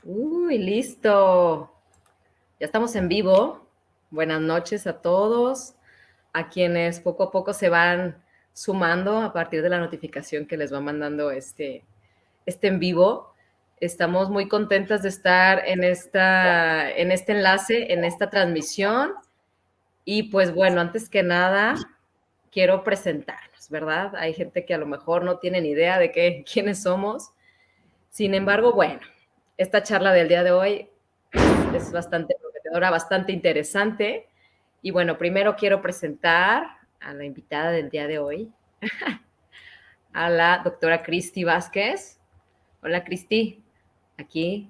Uy, listo. Ya estamos en vivo. Buenas noches a todos, a quienes poco a poco se van sumando a partir de la notificación que les va mandando este en vivo. Estamos muy contentas de estar en este enlace, en esta transmisión. Y pues bueno, antes que nada, quiero presentarnos, ¿verdad? Hay gente que a lo mejor no tiene ni idea de quiénes somos. Sin embargo, bueno, esta charla del día de hoy es bastante prometedora, bastante interesante. Y bueno, primero quiero presentar a la invitada del día de hoy, a la doctora Cristi Vázquez. Hola, Cristi, aquí,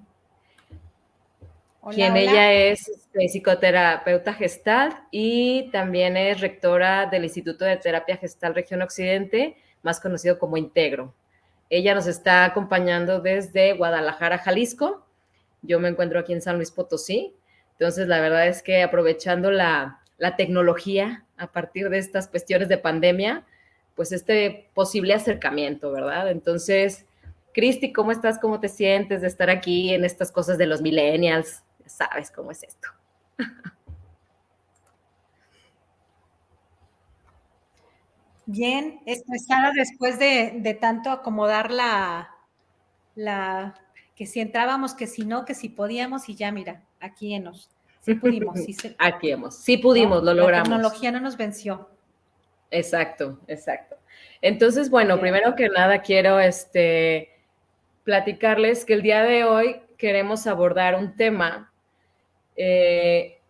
Hola, quien hola. ella es psicoterapeuta Gestalt y también es rectora del Instituto de Terapia Gestalt Región Occidente, más conocido como Integro. Ella nos está acompañando desde Guadalajara, Jalisco. Yo me encuentro aquí en San Luis Potosí. Entonces, la verdad es que aprovechando la tecnología a partir de estas cuestiones de pandemia, pues este posible acercamiento, ¿verdad? Entonces, Cristi, ¿cómo estás? ¿Cómo te sientes de estar aquí en estas cosas de los millennials? Ya sabes cómo es esto. Bien, estresada después de tanto acomodar que si entrábamos, que si no, que si podíamos, y ya mira, aquí enos. Sí pudimos, Aquí hemos. Sí pudimos, ¿no? lo La logramos. tecnología no nos venció. Exacto, exacto. Entonces, bueno, Bien. primero que nada quiero platicarles que el día de hoy queremos abordar un tema eh,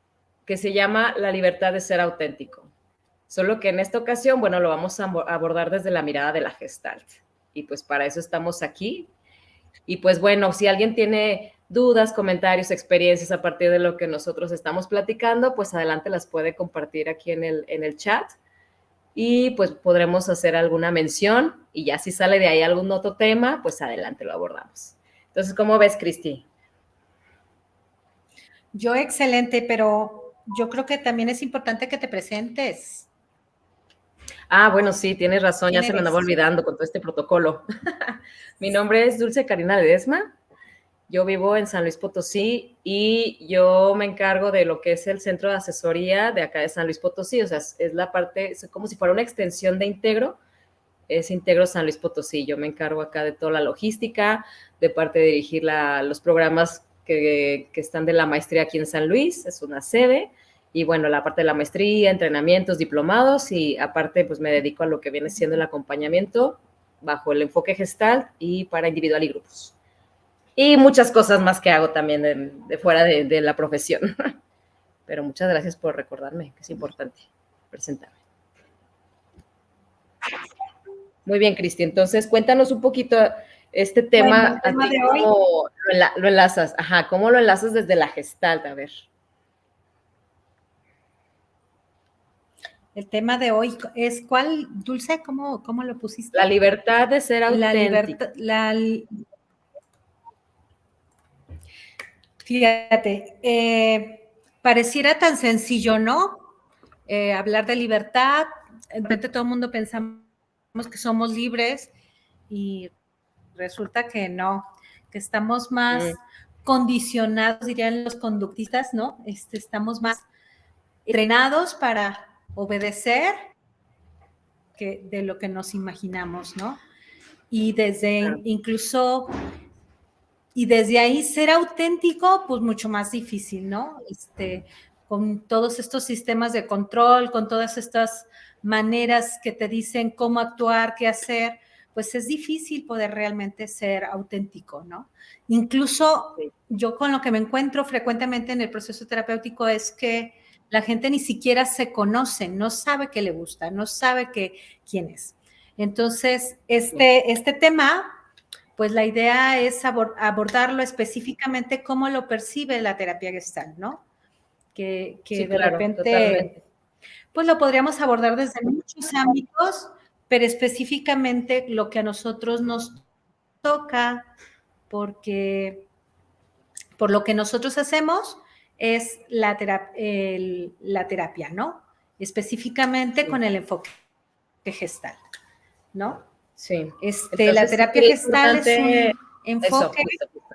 que se llama la libertad de ser auténtico. Solo que en esta ocasión, bueno, lo vamos a abordar desde la mirada de la Gestalt. Y pues para eso estamos aquí. Y pues bueno, si alguien tiene dudas, comentarios, experiencias a partir de lo que nosotros estamos platicando, pues adelante las puede compartir aquí en el chat y pues podremos hacer alguna mención y ya si sale de ahí algún otro tema, pues adelante lo abordamos. Entonces, ¿cómo ves, Cristi? Yo excelente, pero yo creo que también es importante que te presentes. Ah, bueno, sí, tienes razón, ya ¿Quién se me andaba eres? olvidando con todo este protocolo. Mi nombre es Dulce Karina Ledesma, yo vivo en San Luis Potosí y yo me encargo de lo que es el centro de asesoría de acá de San Luis Potosí, o sea, es la parte, es como si fuera una extensión de Integro, es Integro San Luis Potosí. Yo me encargo acá de toda la logística, de parte de dirigir los programas que están de la maestría aquí en San Luis, es una sede, y bueno, la parte de la maestría, entrenamientos, diplomados, y aparte pues me dedico a lo que viene siendo el acompañamiento bajo el enfoque gestal y para individual y grupos. Y muchas cosas más que hago también de fuera de la profesión. Pero muchas gracias por recordarme, que es importante presentarme. Muy bien, Cristi. Entonces, cuéntanos un poquito este Bueno, el tema, a tema ti, de hoy, ¿cómo lo enlazas? Ajá, ¿cómo lo enlazas desde la Gestalt? A ver. el tema de hoy es ¿cuál, Dulce? ¿Cómo lo pusiste? La libertad de ser La auténtico. libertad, fíjate, pareciera tan sencillo, ¿no? Hablar de libertad, de repente todo el mundo pensamos que somos libres y resulta que no, que estamos más condicionados, dirían los conductistas, ¿no? Estamos más entrenados para obedecer que de lo que nos imaginamos, ¿no? Y Claro. incluso y desde ahí ser auténtico, pues mucho más difícil, ¿no? Con todos estos sistemas de control, con todas estas maneras que te dicen cómo actuar, qué hacer, pues es difícil poder realmente ser auténtico, ¿no? Incluso Sí. yo con lo que me encuentro frecuentemente en el proceso terapéutico es que la gente ni siquiera se conoce, no sabe qué le gusta, no sabe quién es. Entonces, este tema pues la idea es abordarlo específicamente cómo lo percibe la terapia Gestalt, ¿no? Que Sí, de claro, repente, totalmente. pues lo podríamos abordar desde muchos ámbitos, pero específicamente lo que a nosotros nos toca, porque por lo que nosotros hacemos es la terapia, ¿no? Específicamente Sí, con el enfoque Gestalt, ¿no? sí. La Entonces, sí terapia sería Gestalt es importante un eso, enfoque. justo, justo.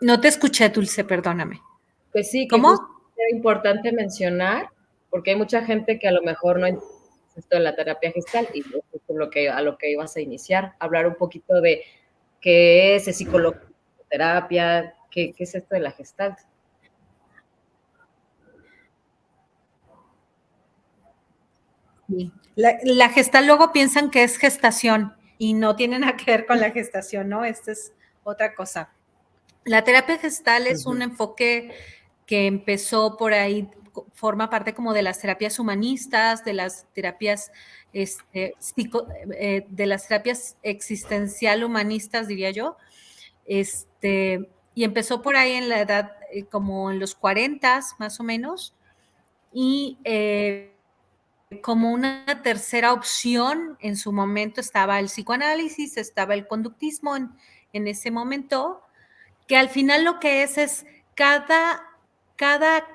No te escuché, Dulce, perdóname. Pues sí, que justo ¿Cómo? era importante mencionar, porque hay mucha gente que a lo mejor no entiende esto de la terapia gestal y es justo a lo que ibas a iniciar, hablar un poquito de qué es psicología, terapia, qué es esto de la gestalt. Sí. La gestal luego piensan que es gestación y no tiene nada que ver con la gestación, ¿no? Esta es otra cosa. La terapia gestal es un enfoque que empezó por ahí, forma parte como de las terapias humanistas, de las terapias de las terapias existencial humanistas, diría yo. Y empezó por ahí en la edad, como en los 40 más o menos, y como una tercera opción en su momento estaba el psicoanálisis, estaba el conductismo en ese momento, que al final lo que es cada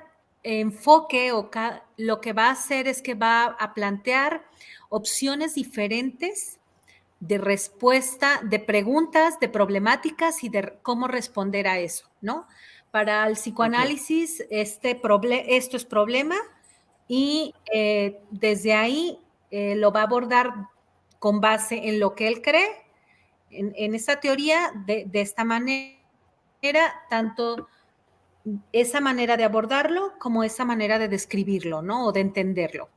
enfoque o lo que va a hacer es que va a plantear opciones diferentes de respuesta, de preguntas, de problemáticas y de cómo responder a eso, ¿no? Para el psicoanálisis, esto es problema y desde ahí lo va a abordar con base en lo que él cree, en esa teoría, de esta manera, tanto esa manera de abordarlo como esa manera de describirlo, ¿no? O de entenderlo.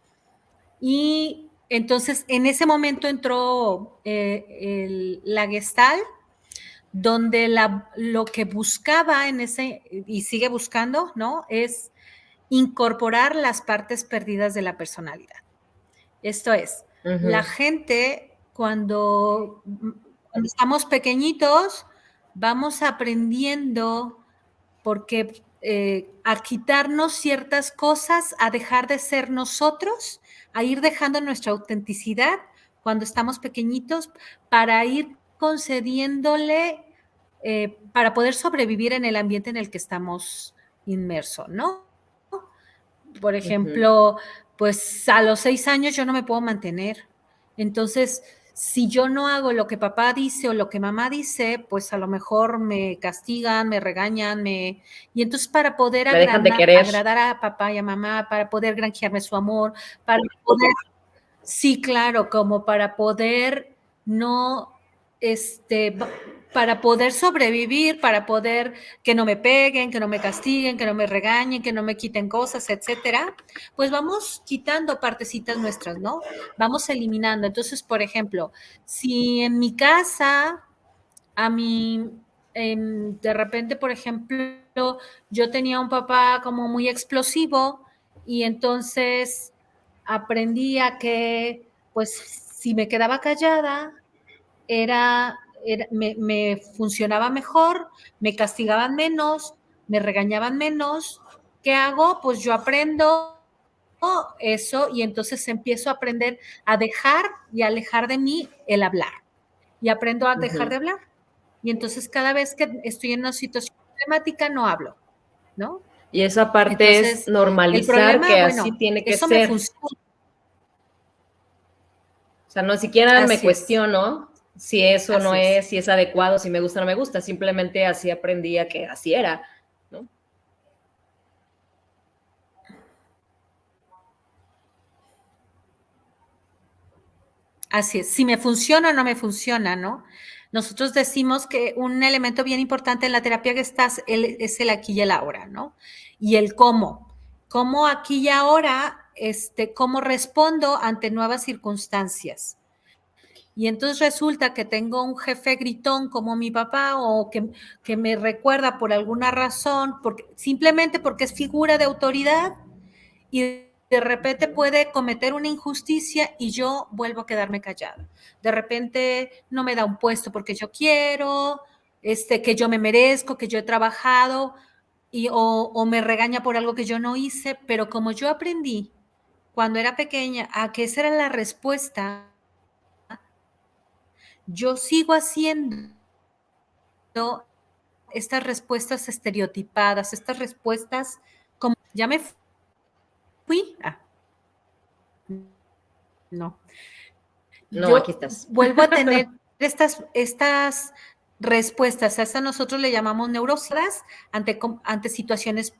Y entonces en ese momento entró la Gestalt, donde lo que buscaba en ese, y sigue buscando, ¿no? Es incorporar las partes perdidas de la personalidad. Esto es, la gente cuando estamos pequeñitos, vamos aprendiendo porque a quitarnos ciertas cosas, a dejar de ser nosotros, a ir dejando nuestra autenticidad cuando estamos pequeñitos para ir concediéndole, para poder sobrevivir en el ambiente en el que estamos inmersos, ¿no? Por ejemplo, pues a los 6 años yo no me puedo mantener. Entonces, si yo no hago lo que papá dice o lo que mamá dice, pues a lo mejor me castigan, me regañan, y entonces para poder Me dejan de querer. agradar a papá y a mamá, para poder granjearme su amor, para poder, sí, claro, como para poder no, para poder sobrevivir, para poder que no me peguen, que no me castiguen, que no me regañen, que no me quiten cosas, etcétera, pues vamos quitando partecitas nuestras, ¿no? Vamos eliminando. Entonces, por ejemplo, si en mi casa, a mí, de repente, por ejemplo, yo tenía un papá como muy explosivo y entonces aprendí a que, pues, si me quedaba callada, me funcionaba mejor, me castigaban menos, me regañaban menos. ¿Qué hago? Pues yo aprendo eso y entonces empiezo a aprender a dejar y alejar de mí el hablar. Y aprendo a dejar de hablar. Y entonces cada vez que estoy en una situación problemática no hablo, ¿no? Y esa parte es Entonces, el normalizar problema, que así bueno, tiene que eso me ser. funciona. O sea, no siquiera me Así es, cuestiono si eso no así es. es, si es adecuado, si me gusta o no me gusta. Simplemente así aprendí a que así era, ¿no? Así es, si me funciona o no me funciona, ¿no? Nosotros decimos que un elemento bien importante en la terapia Gestalt es el aquí y el ahora, ¿no? Y el cómo. Cómo aquí y ahora, cómo respondo ante nuevas circunstancias. Y entonces resulta que tengo un jefe gritón como mi papá o que me recuerda por alguna razón, simplemente porque es figura de autoridad y de repente puede cometer una injusticia y yo vuelvo a quedarme callada. De repente no me da un puesto porque yo quiero, que yo me merezco, que yo he trabajado o me regaña por algo que yo no hice, pero como yo aprendí cuando era pequeña a que esa era la respuesta, yo sigo haciendo estas respuestas estereotipadas, estas respuestas como, ya me fui, no, No, aquí yo estás. vuelvo a tener estas respuestas. A eso nosotros le llamamos neurósidas ante situaciones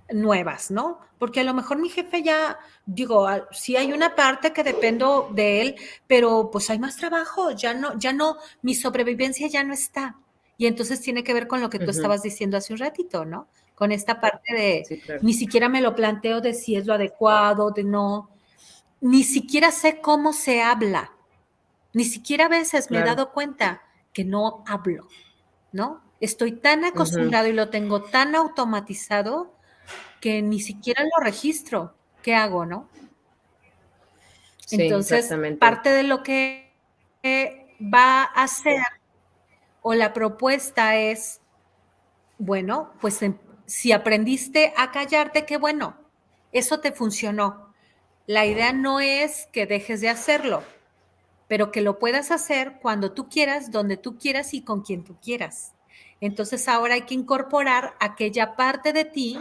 nuevas, ¿no? Porque a lo mejor mi jefe ya, digo, sí hay una parte que dependo de él, pero pues hay más trabajo, ya no, mi sobrevivencia ya no está. Y entonces tiene que ver con lo que tú Ujú. estabas diciendo hace un ratito, ¿no? Con esta parte de, Sí, claro. ni siquiera me lo planteo de si es lo adecuado, de no, ni siquiera sé cómo se habla, ni siquiera a veces me he Claro. dado cuenta que no hablo, ¿no? Estoy tan Ujú. acostumbrado y lo tengo tan automatizado que ni siquiera lo registro. ¿Qué hago, no? Sí, Entonces, exactamente. parte de lo que va a hacer o la propuesta es, bueno, pues si aprendiste a callarte, qué bueno, eso te funcionó. La idea no es que dejes de hacerlo, pero que lo puedas hacer cuando tú quieras, donde tú quieras y con quien tú quieras. Entonces ahora hay que incorporar aquella parte de ti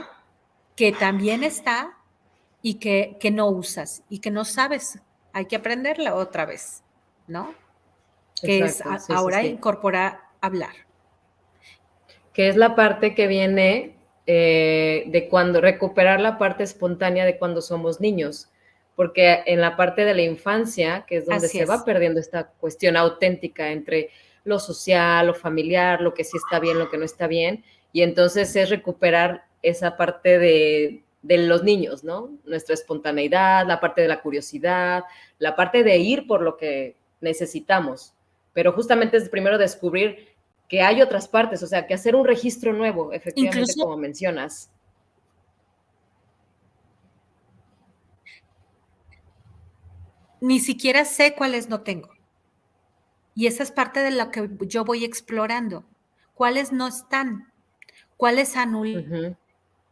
que también está y que no usas y que no sabes. Hay que aprenderla otra vez, ¿no? Que es Exacto, sí, sí, ahora sí. incorporar hablar. Que es la parte que viene de cuando recuperar la parte espontánea de cuando somos niños, porque en la parte de la infancia, que es donde Así se va es. perdiendo esta cuestión auténtica entre lo social, lo familiar, lo que sí está bien, lo que no está bien, y entonces es recuperar esa parte de los niños, ¿no? Nuestra espontaneidad, la parte de la curiosidad, la parte de ir por lo que necesitamos, pero justamente es primero descubrir que hay otras partes, o sea, que hacer un registro nuevo, efectivamente, Incluso como mencionas. ni siquiera sé cuáles no tengo. Y esa es parte de lo que yo voy explorando. ¿Cuáles no están? ¿Cuáles anulé? Ujú.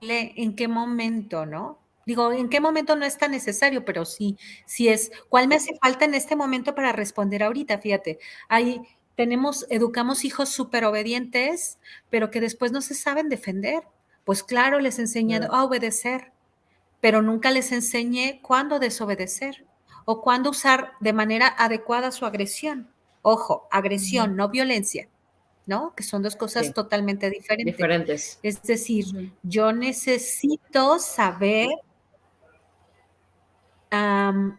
¿En qué momento, no? Digo, ¿en qué momento no es tan necesario? Pero sí es, ¿cuál me hace falta en este momento para responder ahorita? Fíjate, ahí educamos hijos súper obedientes, pero que después no se saben defender. Pues claro, les enseñé Claro. a obedecer, pero nunca les enseñé cuándo desobedecer o cuándo usar de manera adecuada su agresión. Ojo, Ujú. agresión, no violencia, ¿no? Que son dos cosas Sí, totalmente diferentes. diferentes. Es decir, Ujú. yo necesito saber, am,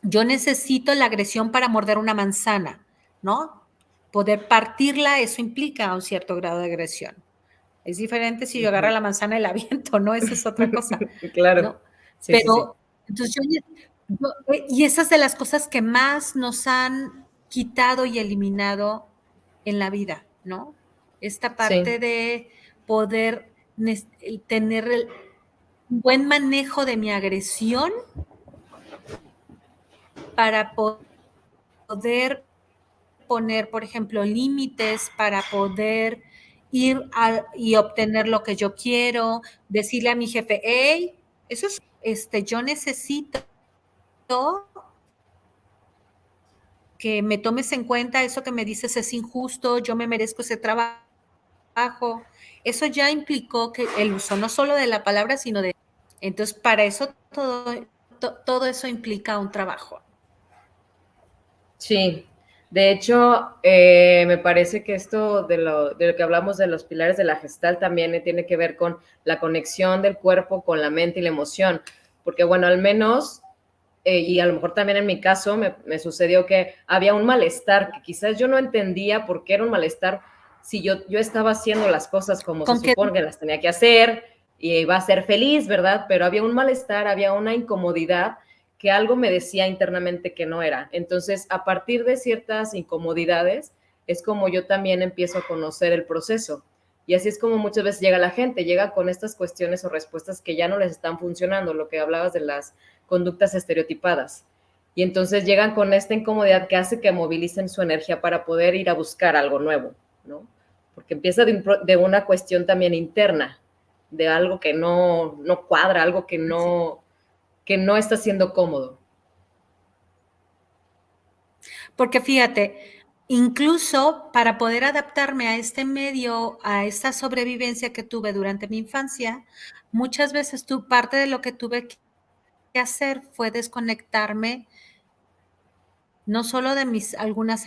yo necesito la agresión para morder una manzana, ¿no? Poder partirla, eso implica un cierto grado de agresión. Es diferente si yo agarro Ujú. la manzana y la aviento, ¿no? Esa es otra cosa, Claro. ¿no? Sí, sí, sí. Pero, entonces y esas de las cosas que más nos han quitado y eliminado en la vida, ¿no? Esta parte Sí, de poder tener un buen manejo de mi agresión para poder poner, por ejemplo, límites, para poder y obtener lo que yo quiero, decirle a mi jefe, hey, eso es, yo necesito que me tomes en cuenta, eso que me dices es injusto, yo me merezco ese trabajo. Eso ya implicó que el uso no solo de la palabra, sino de... Entonces, para eso todo eso implica un trabajo. sí. De hecho, me parece que esto de lo que hablamos de los pilares de la gestal también tiene que ver con la conexión del cuerpo con la mente y la emoción. Porque, bueno, al menos y a lo mejor también en mi caso me sucedió que había un malestar que quizás yo no entendía por qué era un malestar si yo estaba haciendo las cosas como se ¿Con qué? supone que las tenía que hacer y iba a ser feliz, ¿verdad? Pero había un malestar, había una incomodidad que algo me decía internamente que no era. Entonces, a partir de ciertas incomodidades, es como yo también empiezo a conocer el proceso. Y así es como muchas veces llega la gente, llega con estas cuestiones o respuestas que ya no les están funcionando, lo que hablabas de las conductas estereotipadas. Y entonces llegan con esta incomodidad que hace que movilicen su energía para poder ir a buscar algo nuevo, ¿no? Porque empieza de una cuestión también interna, de algo que no cuadra, algo que no está siendo cómodo. Porque fíjate, incluso para poder adaptarme a este medio, a esta sobrevivencia que tuve durante mi infancia, muchas veces parte de lo que tuve que hacer fue desconectarme no solo de mis algunas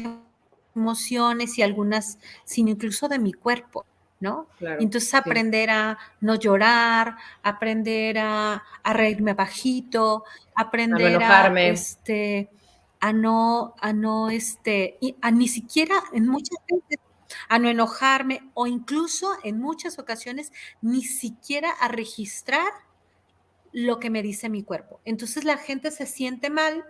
emociones y algunas, sino incluso de mi cuerpo, ¿no? Y Claro, entonces sí. aprender a no llorar, aprender a reírme bajito, A no aprender enojarme. a ni siquiera en muchas veces, a no enojarme o incluso en muchas ocasiones ni siquiera a registrar lo que me dice mi cuerpo. Entonces la gente se siente mal,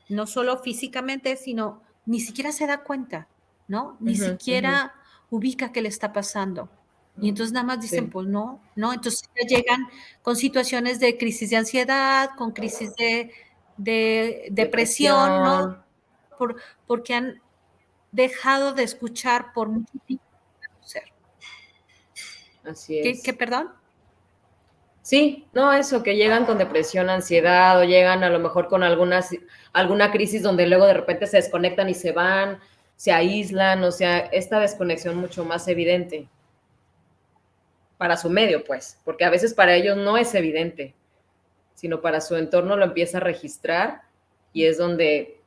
no solo físicamente, sino ni siquiera se da cuenta, ¿no? Ni Ujú, ujú. siquiera ubica qué le está pasando. Y entonces nada más dicen, Sí, pues no, no. Entonces ya llegan con situaciones de crisis de ansiedad, con crisis de depresión, ¿no? depresión, Por, porque han dejado de escuchar por mucho tiempo a su ser. así ¿Qué, es. perdón? Sí, no, eso, que llegan con depresión, ansiedad, o llegan a lo mejor con alguna crisis donde luego de repente se desconectan y se van, se aíslan, o sea, esta desconexión mucho más evidente para su medio, pues, porque a veces para ellos no es evidente, sino para su entorno lo empieza a registrar y es donde,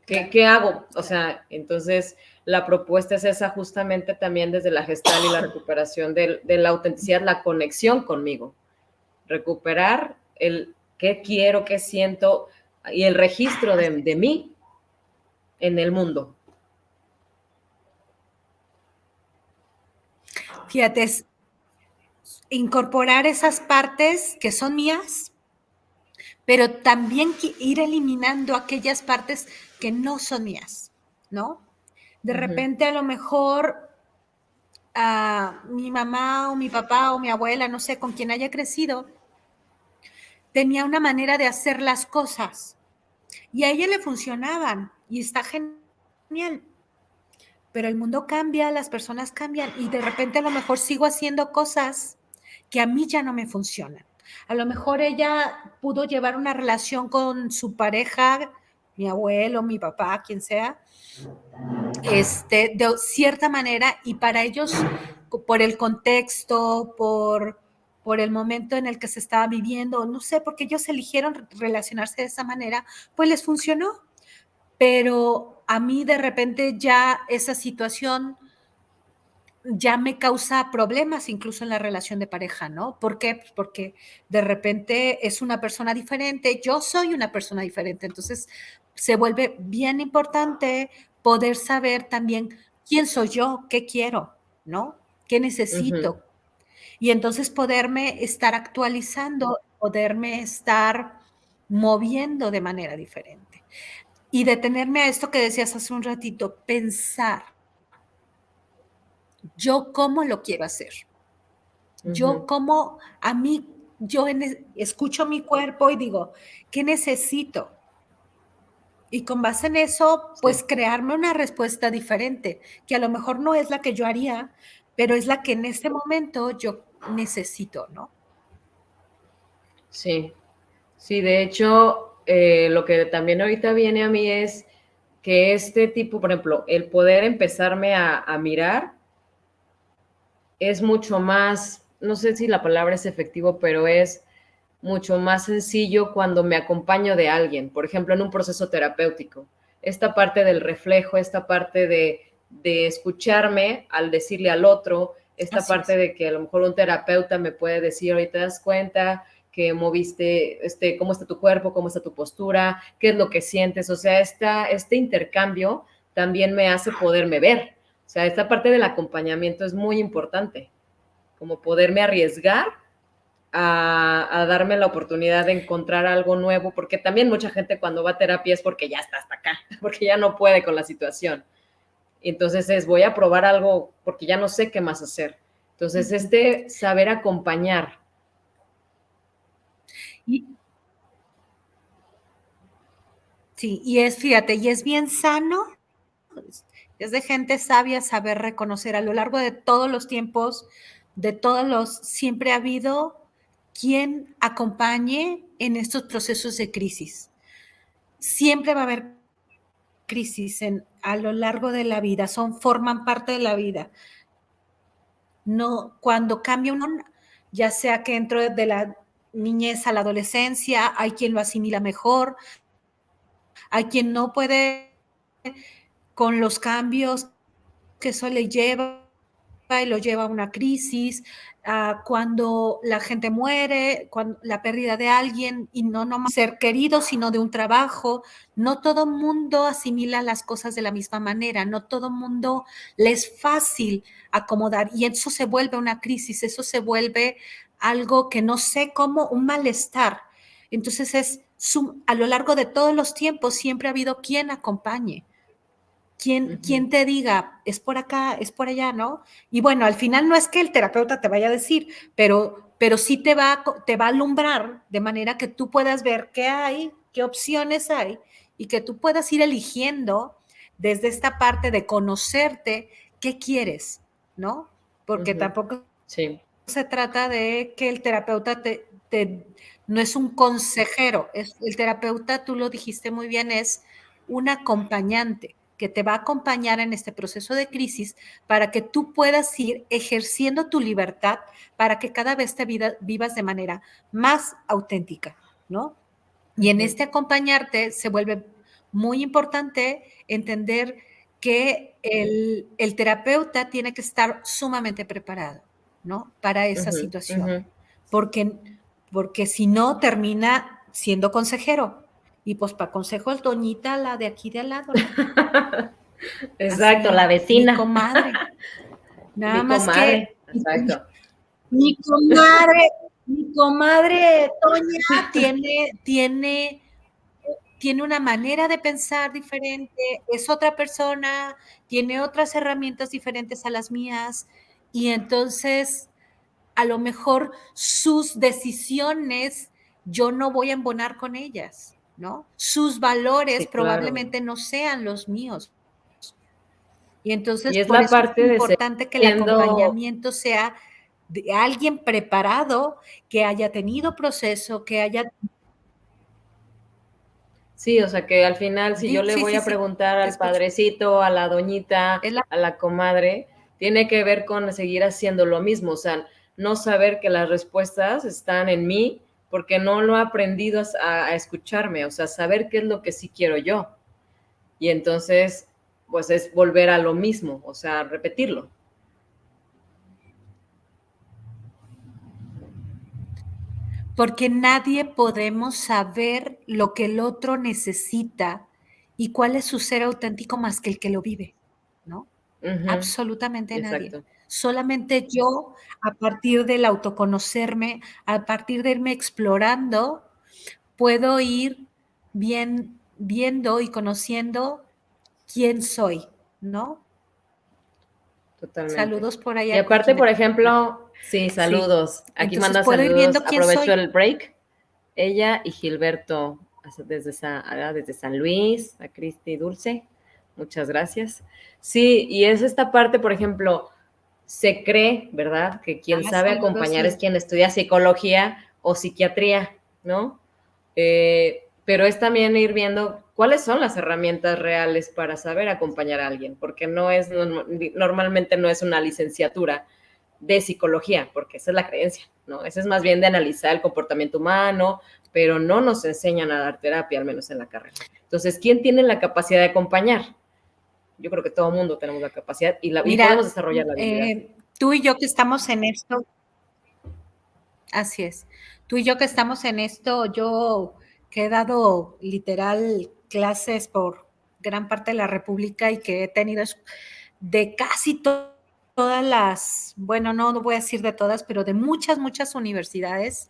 ¿qué hago? O sea, entonces la propuesta es esa justamente también desde la gestal y la recuperación de la autenticidad, la conexión conmigo, recuperar el qué quiero, qué siento y el registro de mí en el mundo. Fíjate, es incorporar esas partes que son mías, pero también ir eliminando aquellas partes que no son mías, ¿no? De Ujú, repente a lo mejor mi mamá o mi papá o mi abuela, no sé, con quien haya crecido, tenía una manera de hacer las cosas y a ella le funcionaban y está genial, pero el mundo cambia, las personas cambian y de repente a lo mejor sigo haciendo cosas que a mí ya no me funcionan. A lo mejor ella pudo llevar una relación con su pareja, mi abuelo, mi papá, quien sea, de cierta manera y para ellos, por el contexto, por el momento en el que se estaba viviendo, no sé, porque ellos eligieron relacionarse de esa manera, pues les funcionó. Pero a mí de repente ya esa situación ya me causa problemas incluso en la relación de pareja, ¿no? ¿Por qué? Pues porque de repente es una persona diferente, yo soy una persona diferente, entonces se vuelve bien importante poder saber también quién soy yo, qué quiero, ¿no? ¿Qué ujú, necesito? Y entonces poderme estar actualizando, poderme estar moviendo de manera diferente. Y detenerme a esto que decías hace un ratito, pensar, yo cómo lo quiero hacer. Yo ujú, como a mí, escucho mi cuerpo y digo, ¿qué necesito? Y con base en eso, sí. pues crearme una respuesta diferente, que a lo mejor no es la que yo haría, pero es la que en este momento yo necesito, ¿no? Sí, sí, de hecho, lo que también ahorita viene a mí es que este tipo, por ejemplo, el poder empezarme a mirar es mucho más, no sé si la palabra es efectivo, pero es mucho más sencillo cuando me acompaño de alguien, por ejemplo, en un proceso terapéutico. Esta parte del reflejo, esta parte de escucharme al decirle al otro, esta Así parte es. de que a lo mejor un terapeuta me puede decir, ahorita te das cuenta que moviste, cómo está tu cuerpo, cómo está tu postura, qué es lo que sientes, o sea, este intercambio también me hace poderme ver, o sea, esta parte del acompañamiento es muy importante, como poderme arriesgar a darme la oportunidad de encontrar algo nuevo, porque también mucha gente cuando va a terapia es porque ya está hasta acá, porque ya no puede con la situación. Entonces voy a probar algo porque ya no sé qué más hacer. Entonces, saber acompañar. Y, sí, y fíjate, y es bien sano, es de gente sabia saber reconocer a lo largo de todos los tiempos, siempre ha habido quien acompañe en estos procesos de crisis. Siempre va a haber crisis a lo largo de la vida, forman parte de la vida. No, cuando cambia uno, ya sea que dentro de la niñez a la adolescencia, hay quien lo asimila mejor, hay quien no puede con los cambios que eso le lleva y lo lleva a una crisis, cuando la gente muere, cuando la pérdida de alguien y no nomás ser querido, sino de un trabajo. No todo mundo asimila las cosas de la misma manera, no todo mundo le es fácil acomodar y eso se vuelve una crisis, eso se vuelve algo que no sé cómo, un malestar. Entonces a lo largo de todos los tiempos siempre ha habido quien acompañe. Quien te diga, es por acá, es por allá, ¿no? Y bueno, al final no es que el terapeuta te vaya a decir, pero sí te va a alumbrar de manera que tú puedas ver qué hay, qué opciones hay y que tú puedas ir eligiendo desde esta parte de conocerte qué quieres, ¿no? Porque tampoco Sí. se trata de que el terapeuta no es un consejero, el terapeuta, tú lo dijiste muy bien, es un acompañante que te va a acompañar en este proceso de crisis para que tú puedas ir ejerciendo tu libertad para que cada vez te vivas de manera más auténtica, ¿no? Y en este acompañarte se vuelve muy importante entender que el terapeuta tiene que estar sumamente preparado, ¿no? Para esa situación, porque si no termina siendo consejero. Y pues para consejo es doñita, la de aquí de al lado, ¿no? Exacto, la Así, mi vecina. comadre. Nada Mi más comadre, que exacto. mi comadre, mi comadre Toña tiene una manera de pensar diferente, es otra persona, tiene otras herramientas diferentes a las mías y entonces a lo mejor sus decisiones yo no voy a embonar con ellas, ¿no? Sus valores Sí, claro. probablemente no sean los míos. Y Y entonces es por la eso es parte de seguir importante que el siendo, acompañamiento sea de alguien preparado, que haya tenido proceso, que haya... sí, o sea que al final si yo le Sí, voy sí, a sí, preguntar te al escucho. padrecito, a la doñita, Es la a la comadre, tiene que ver con seguir haciendo lo mismo, o sea, no saber que las respuestas están en mí porque no lo he aprendido a escucharme, o sea, saber qué es lo que sí quiero yo. Y entonces, pues es volver a lo mismo, o sea, repetirlo. porque nadie podemos saber lo que el otro necesita y cuál es su ser auténtico más que el que lo vive, ¿no? Ujú, Absolutamente nadie. exacto. Solamente yo, a partir del autoconocerme, a partir de irme explorando, puedo ir viendo y conociendo quién soy, ¿no? Totalmente. Saludos por Y allá, aparte, Cookie. por ejemplo, sí, Sí. saludos. Aquí Entonces manda puedo ir saludos. viendo quién Aprovecho soy. el break. Ella y Gilberto, desde San Luis, a Cristi Dulce. Muchas gracias. Sí, y es esta parte, por ejemplo, se cree, ¿verdad? Que quien sabe Saludos, acompañar es Gil. quien estudia psicología o psiquiatría, ¿no? Pero es también ir viendo cuáles son las herramientas reales para saber acompañar a alguien, porque normalmente no es una licenciatura de psicología, porque esa es la creencia, ¿no? Esa es más bien de analizar el comportamiento humano, pero no nos enseñan a dar terapia, al menos en la carrera. Entonces, ¿quién tiene la capacidad de acompañar? Yo creo que todo el mundo tenemos la capacidad y podemos Mira, desarrollar la habilidad. tú y yo que estamos en esto, así es, tú y yo que estamos en esto, yo que he dado literal clases por gran parte de la República y que he tenido de casi todas las, bueno, no voy a decir de todas, pero de muchas, muchas universidades,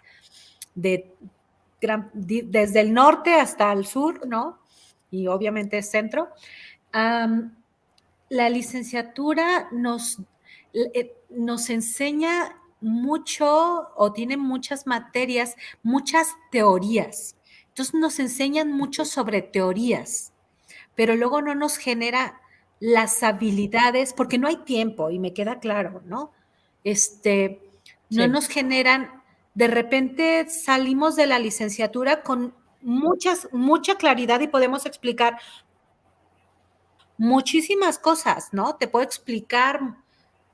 desde el norte hasta el sur, ¿no? Y obviamente el centro. La licenciatura nos enseña mucho o tiene muchas materias, muchas teorías. Entonces nos enseñan mucho sobre teorías, pero luego no nos genera las habilidades, porque no hay tiempo, y me queda claro, ¿no? No Sí, nos generan, de repente salimos de la licenciatura con mucha claridad y podemos explicar muchísimas cosas, ¿no? Te puedo explicar,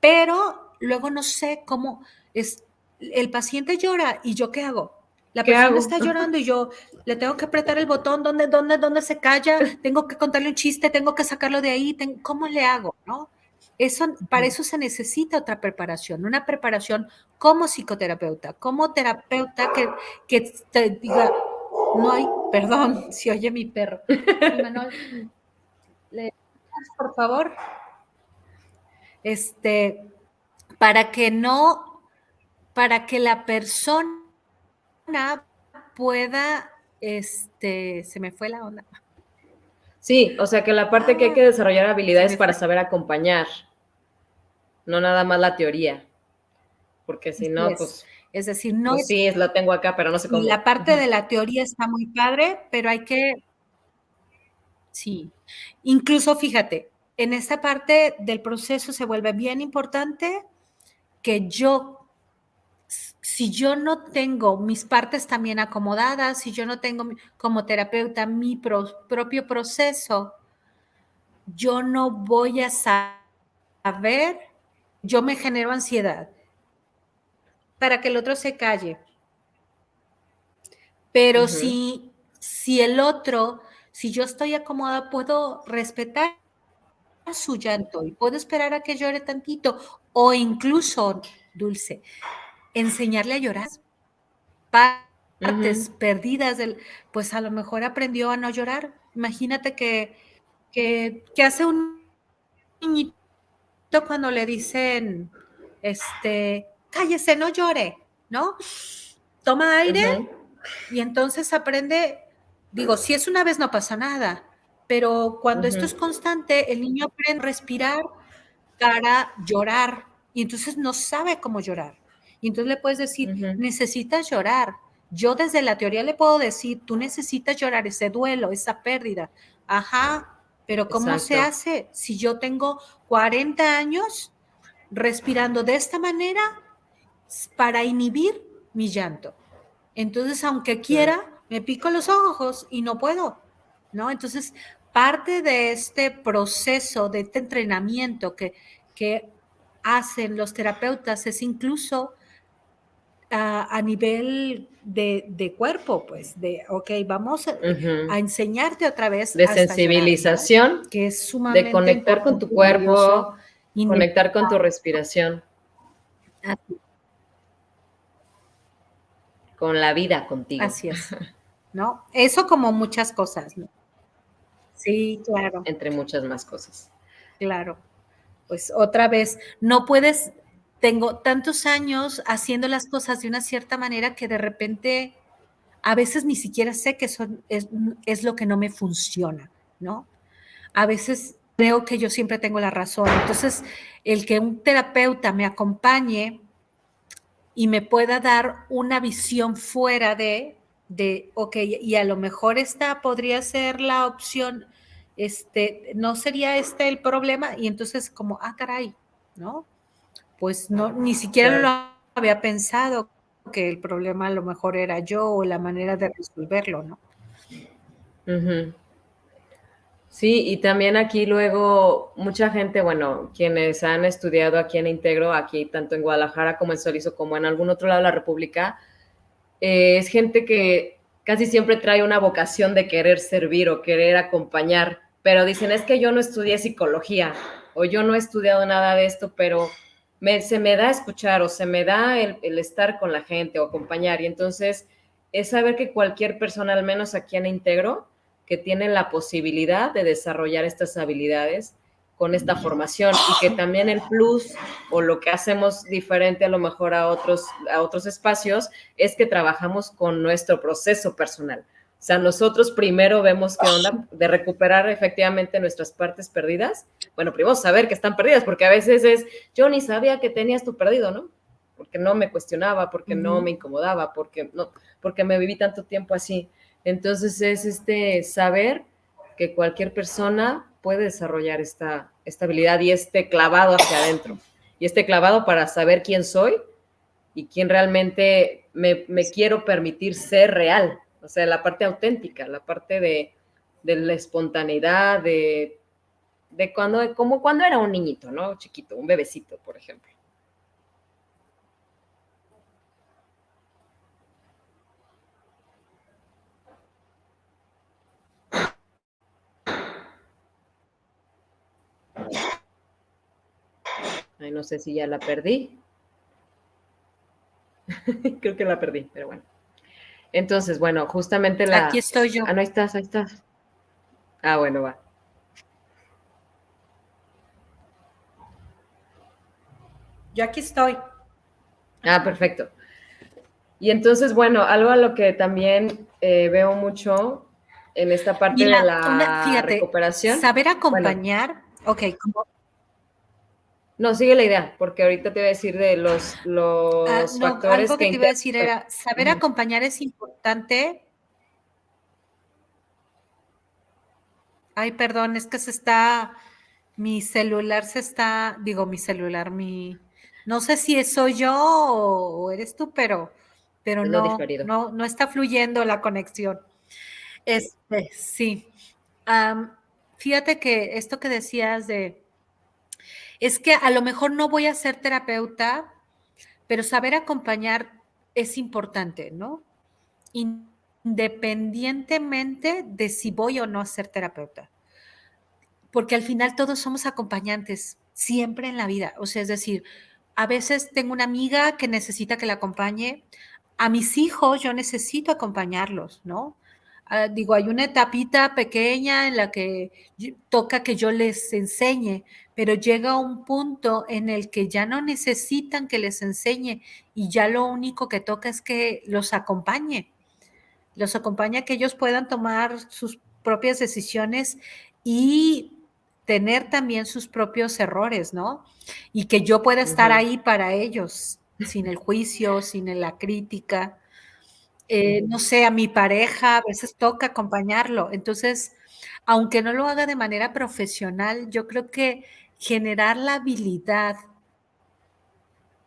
pero luego no sé cómo es. El paciente llora y yo qué hago. La ¿Qué persona hago? está llorando y yo le tengo que apretar el botón, ¿dónde se calla? Tengo que contarle un chiste, tengo que sacarlo de ahí, ¿cómo le hago? ¿No? Para eso se necesita otra preparación, una preparación como psicoterapeuta, como terapeuta que te diga, no hay, perdón, si oye mi perro. Manuel, por favor, para que la persona pueda, se me fue la onda. Sí, o sea que la parte que hay que desarrollar Se habilidades me para fue. saber acompañar, no nada más la teoría, porque si no, pues Es decir, no es, sí, la tengo acá, pero no sé y cómo. la parte de la teoría está muy padre, pero hay que, sí, incluso fíjate, en esta parte del proceso se vuelve bien importante que si yo no tengo mis partes también acomodadas, si yo no tengo como terapeuta mi propio proceso, yo no voy a saber, yo me genero ansiedad para que el otro se calle. Pero si el otro, si yo estoy acomodada, puedo respetar su llanto y puedo esperar a que llore tantito o incluso, Dulce, enseñarle a llorar. Partes perdidas pues a lo mejor aprendió a no llorar. Imagínate que hace un niñito cuando le dicen, cállese, no llore, ¿no? Toma aire y entonces aprende, digo, si es una vez no pasa nada, pero cuando esto es constante, el niño aprende a respirar para llorar y entonces no sabe cómo llorar. Y entonces le puedes decir, necesitas llorar. Yo desde la teoría le puedo decir, tú necesitas llorar ese duelo, esa pérdida. Ajá, pero ¿cómo se hace si yo tengo 40 años respirando de esta manera para inhibir mi llanto? Entonces, aunque quiera, me pico los ojos y no puedo, ¿no? Entonces, parte de este proceso, de este entrenamiento que hacen los terapeutas es incluso a nivel de cuerpo, pues, ok, vamos a enseñarte otra vez de hasta llorar, ¿no? sensibilización, Que es de sumamente conectar con tu importante y valioso. cuerpo, conectar con tu respiración, con la vida contigo. Así es, ¿no? Eso como muchas cosas, ¿no? Sí, claro. Entre muchas más cosas. Claro, pues otra vez, no puedes, tengo tantos años haciendo las cosas de una cierta manera que de repente a veces ni siquiera sé que eso es lo que no me funciona, ¿no? A veces creo que yo siempre tengo la razón. Entonces, el que un terapeuta me acompañe y me pueda dar una visión fuera ok, y a lo mejor esta podría ser la opción, no sería este el problema, y entonces como, caray, ¿no? Pues no, ni siquiera lo había pensado que el problema a lo mejor era yo o la manera de resolverlo, ¿no? Sí, y también aquí luego mucha gente, bueno, quienes han estudiado aquí en Integro, aquí tanto en Guadalajara como en Sorizo, como en algún otro lado de la República, es gente que casi siempre trae una vocación de querer servir o querer acompañar, pero dicen, es que yo no estudié psicología o yo no he estudiado nada de esto, pero se me da escuchar o se me da el estar con la gente o acompañar. Y entonces es saber que cualquier persona, al menos aquí en Integro, que tiene la posibilidad de desarrollar estas habilidades con esta formación y que también el plus o lo que hacemos diferente a lo mejor a otros espacios es que trabajamos con nuestro proceso personal. O sea, nosotros primero vemos qué onda de recuperar efectivamente nuestras partes perdidas. Bueno, primero saber que están perdidas, porque a veces es, yo ni sabía que tenía esto perdido, ¿no? Porque no me cuestionaba, porque no me incomodaba, porque me viví tanto tiempo así. Entonces es saber que cualquier persona puede desarrollar esta habilidad y este clavado hacia adentro. Y este clavado para saber quién soy y quién realmente me quiero permitir ser real. O sea, la parte auténtica, la parte de la espontaneidad, como cuando era un niñito, ¿no? Chiquito, un bebecito, por ejemplo. Ay, no sé si ya la perdí. Creo que la perdí, pero bueno. Entonces, bueno, justamente Aquí la... estoy yo. Ah, no, ahí estás, ahí estás. Ah, bueno, va. Yo aquí estoy. Ah, perfecto. Y entonces, bueno, algo a lo que también veo mucho en esta parte de Mira, la fíjate, recuperación. saber Bueno, acompañar, ok, no, sigue la idea, porque ahorita te voy a decir de los no, factores algo que que te iba a decir interrumpen. era, saber Ujú. acompañar es importante. Ay, perdón, es que mi celular, no sé si soy yo o eres tú, pero Es lo diferido. no está fluyendo la conexión. Sí. Am, Fíjate que esto que decías es que a lo mejor no voy a ser terapeuta, pero saber acompañar es importante, ¿no? Independientemente de si voy o no a ser terapeuta. Porque al final todos somos acompañantes, siempre en la vida. O sea, es decir, a veces tengo una amiga que necesita que la acompañe, a mis hijos yo necesito acompañarlos, ¿no? Digo, hay una etapita pequeña en la que toca que yo les enseñe, pero llega un punto en el que ya no necesitan que les enseñe y ya lo único que toca es que los acompañe a que ellos puedan tomar sus propias decisiones y tener también sus propios errores, ¿no? Y que yo pueda estar Ujú. ahí para ellos, sin el juicio, sin la crítica. No sé, a mi pareja a veces toca acompañarlo. Entonces, aunque no lo haga de manera profesional, yo creo que generar la habilidad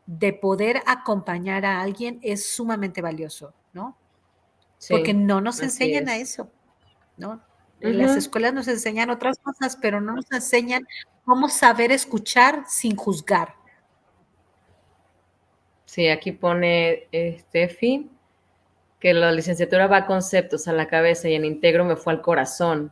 de poder acompañar a alguien es sumamente valioso, ¿no? Porque Sí, no nos así enseñan a es. eso, ¿no? En las Ujú. escuelas nos enseñan otras cosas, pero no nos enseñan cómo saber escuchar sin juzgar. Sí, aquí pone Steffi que la licenciatura va a conceptos, a la cabeza y en integro me fue al corazón.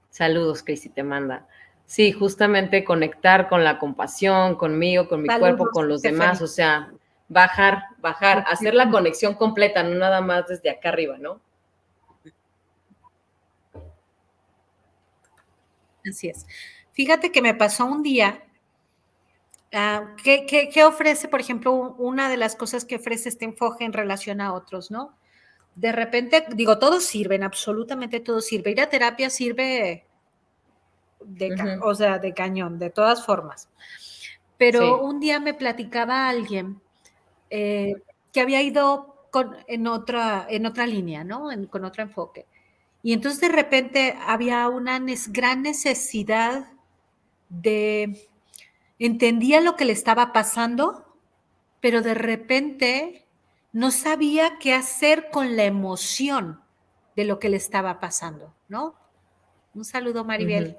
Saludos, Casey te manda. Sí, justamente conectar con la compasión, conmigo, con mi cuerpo, Saludos, con los demás, Stephanie. o sea, bajar, hacer la conexión completa, no nada más desde acá arriba, ¿no? Así es. Fíjate que me pasó un día, ¿qué ofrece, por ejemplo, una de las cosas que ofrece este enfoque en relación a otros, ¿no? De repente, digo, todos sirven, absolutamente todo sirve. Ir a terapia sirve Ujú. o sea, de cañón, de todas formas. Pero Sí. un día me platicaba alguien eh, que había ido en otra línea, ¿no? Con otro enfoque. Y entonces de repente había una gran necesidad de, entendía lo que le estaba pasando, pero de repente no sabía qué hacer con la emoción de lo que le estaba pasando, ¿no? Un saludo, Ujú. Maribel.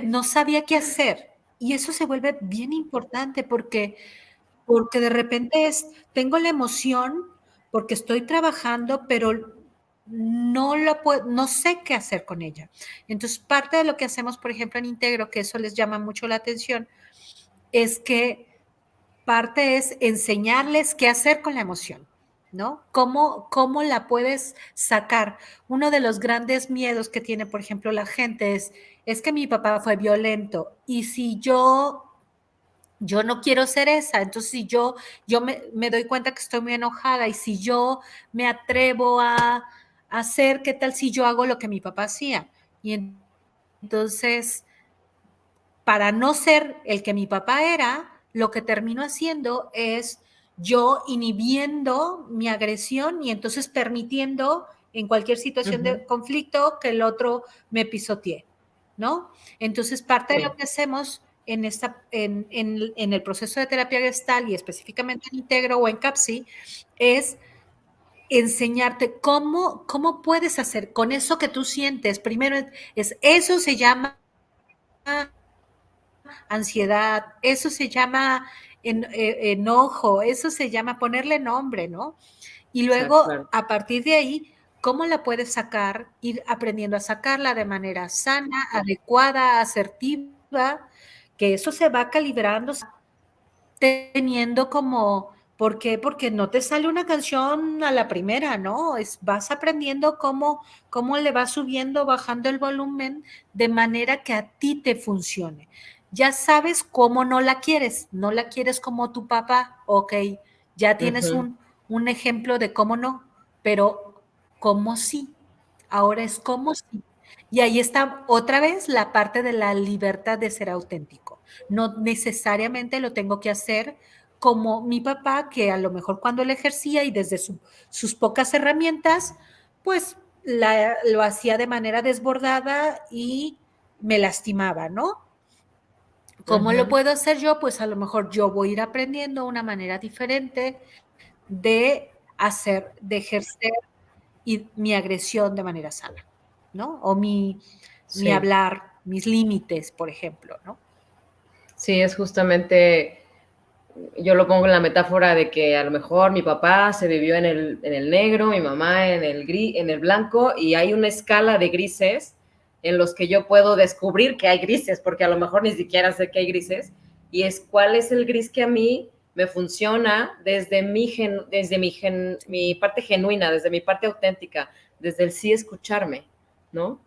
No sabía qué hacer. Y eso se vuelve bien importante porque de repente tengo la emoción porque estoy trabajando, pero no sé qué hacer con ella. Entonces, parte de lo que hacemos, por ejemplo, en Integro, que eso les llama mucho la atención, es que parte es enseñarles qué hacer con la emoción, ¿no? ¿Cómo la puedes sacar? Uno de los grandes miedos que tiene, por ejemplo, la gente es que mi papá fue violento y si yo no quiero ser esa, entonces si yo me doy cuenta que estoy muy enojada y si yo me atrevo a hacer, ¿qué tal si yo hago lo que mi papá hacía? Y entonces para no ser el que mi papá era, lo que termino haciendo es yo inhibiendo mi agresión y entonces permitiendo en cualquier situación Ujú. de conflicto que el otro me pisotee, ¿no? Entonces, parte de lo Sí. que hacemos en el proceso de terapia gestal y específicamente en Integro o en CAPSI es enseñarte cómo puedes hacer con eso que tú sientes. Primero, eso se llama ansiedad, eso se llama enojo, eso se llama ponerle nombre, ¿no? Y Exacto, luego, claro. a partir de ahí, ¿cómo la puedes sacar? Ir aprendiendo a sacarla de manera sana, adecuada, asertiva, que eso se va calibrando, teniendo como, ¿por qué? Porque no te sale una canción a la primera, ¿no? Vas aprendiendo cómo le vas subiendo, bajando el volumen de manera que a ti te funcione. Ya sabes cómo no la quieres como tu papá, ok, ya tienes Ujú, un ejemplo de cómo no, pero cómo sí, ahora es cómo sí. Y ahí está otra vez la parte de la libertad de ser auténtico. No necesariamente lo tengo que hacer como mi papá, que a lo mejor cuando él ejercía y desde sus pocas herramientas, pues lo hacía de manera desbordada y me lastimaba, ¿no? ¿Cómo lo ujú. puedo hacer yo? Pues a lo mejor yo voy a ir aprendiendo una manera diferente de de ejercer mi agresión de manera sana, ¿no? O mi Sí, hablar, mis límites, por ejemplo, ¿no? sí, es justamente, yo lo pongo en la metáfora de que a lo mejor mi papá se vivió en el negro, mi mamá en el blanco, y hay una escala de grises en los que yo puedo descubrir que hay grises, porque a lo mejor ni siquiera sé que hay grises, y es cuál es el gris que a mí me funciona desde mi parte genuina, desde mi parte auténtica, desde el sí escucharme, ¿no?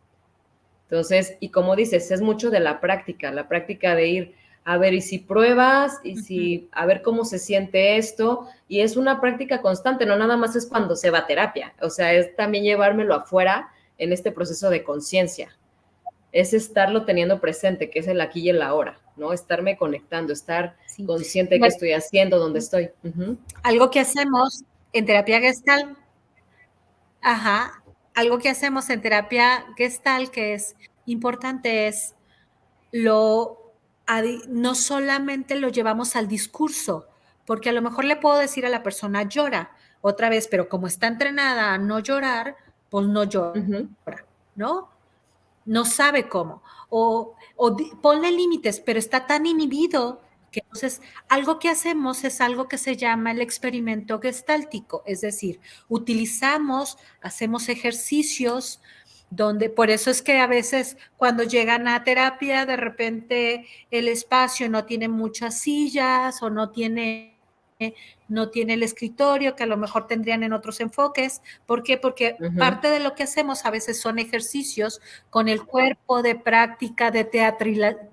Entonces, y como dices, es mucho de la práctica de ir a ver y si pruebas y Ujú. si a ver cómo se siente esto, y es una práctica constante, no nada más es cuando se va a terapia, o sea, es también llevármelo afuera en este proceso de conciencia, es estarlo teniendo presente, que es el aquí y el ahora, ¿no? Estarme conectando, estar Sí. consciente de qué estoy haciendo, dónde estoy. Uh-huh. Algo que hacemos en terapia Gestalt, ajá, algo que hacemos en terapia Gestalt que es importante es no solamente lo llevamos al discurso, porque a lo mejor le puedo decir a la persona llora otra vez, pero como está entrenada a no llorar, pues no llora, Uh-huh. ¿no? No sabe cómo. Ponle límites, pero está tan inhibido que entonces algo que hacemos es algo que se llama el experimento gestáltico, es decir, hacemos ejercicios donde, por eso es que a veces cuando llegan a terapia, de repente el espacio no tiene muchas sillas o no tiene el escritorio que a lo mejor tendrían en otros enfoques. ¿Por qué? Porque Uh-huh. parte de lo que hacemos a veces son ejercicios con el cuerpo de práctica de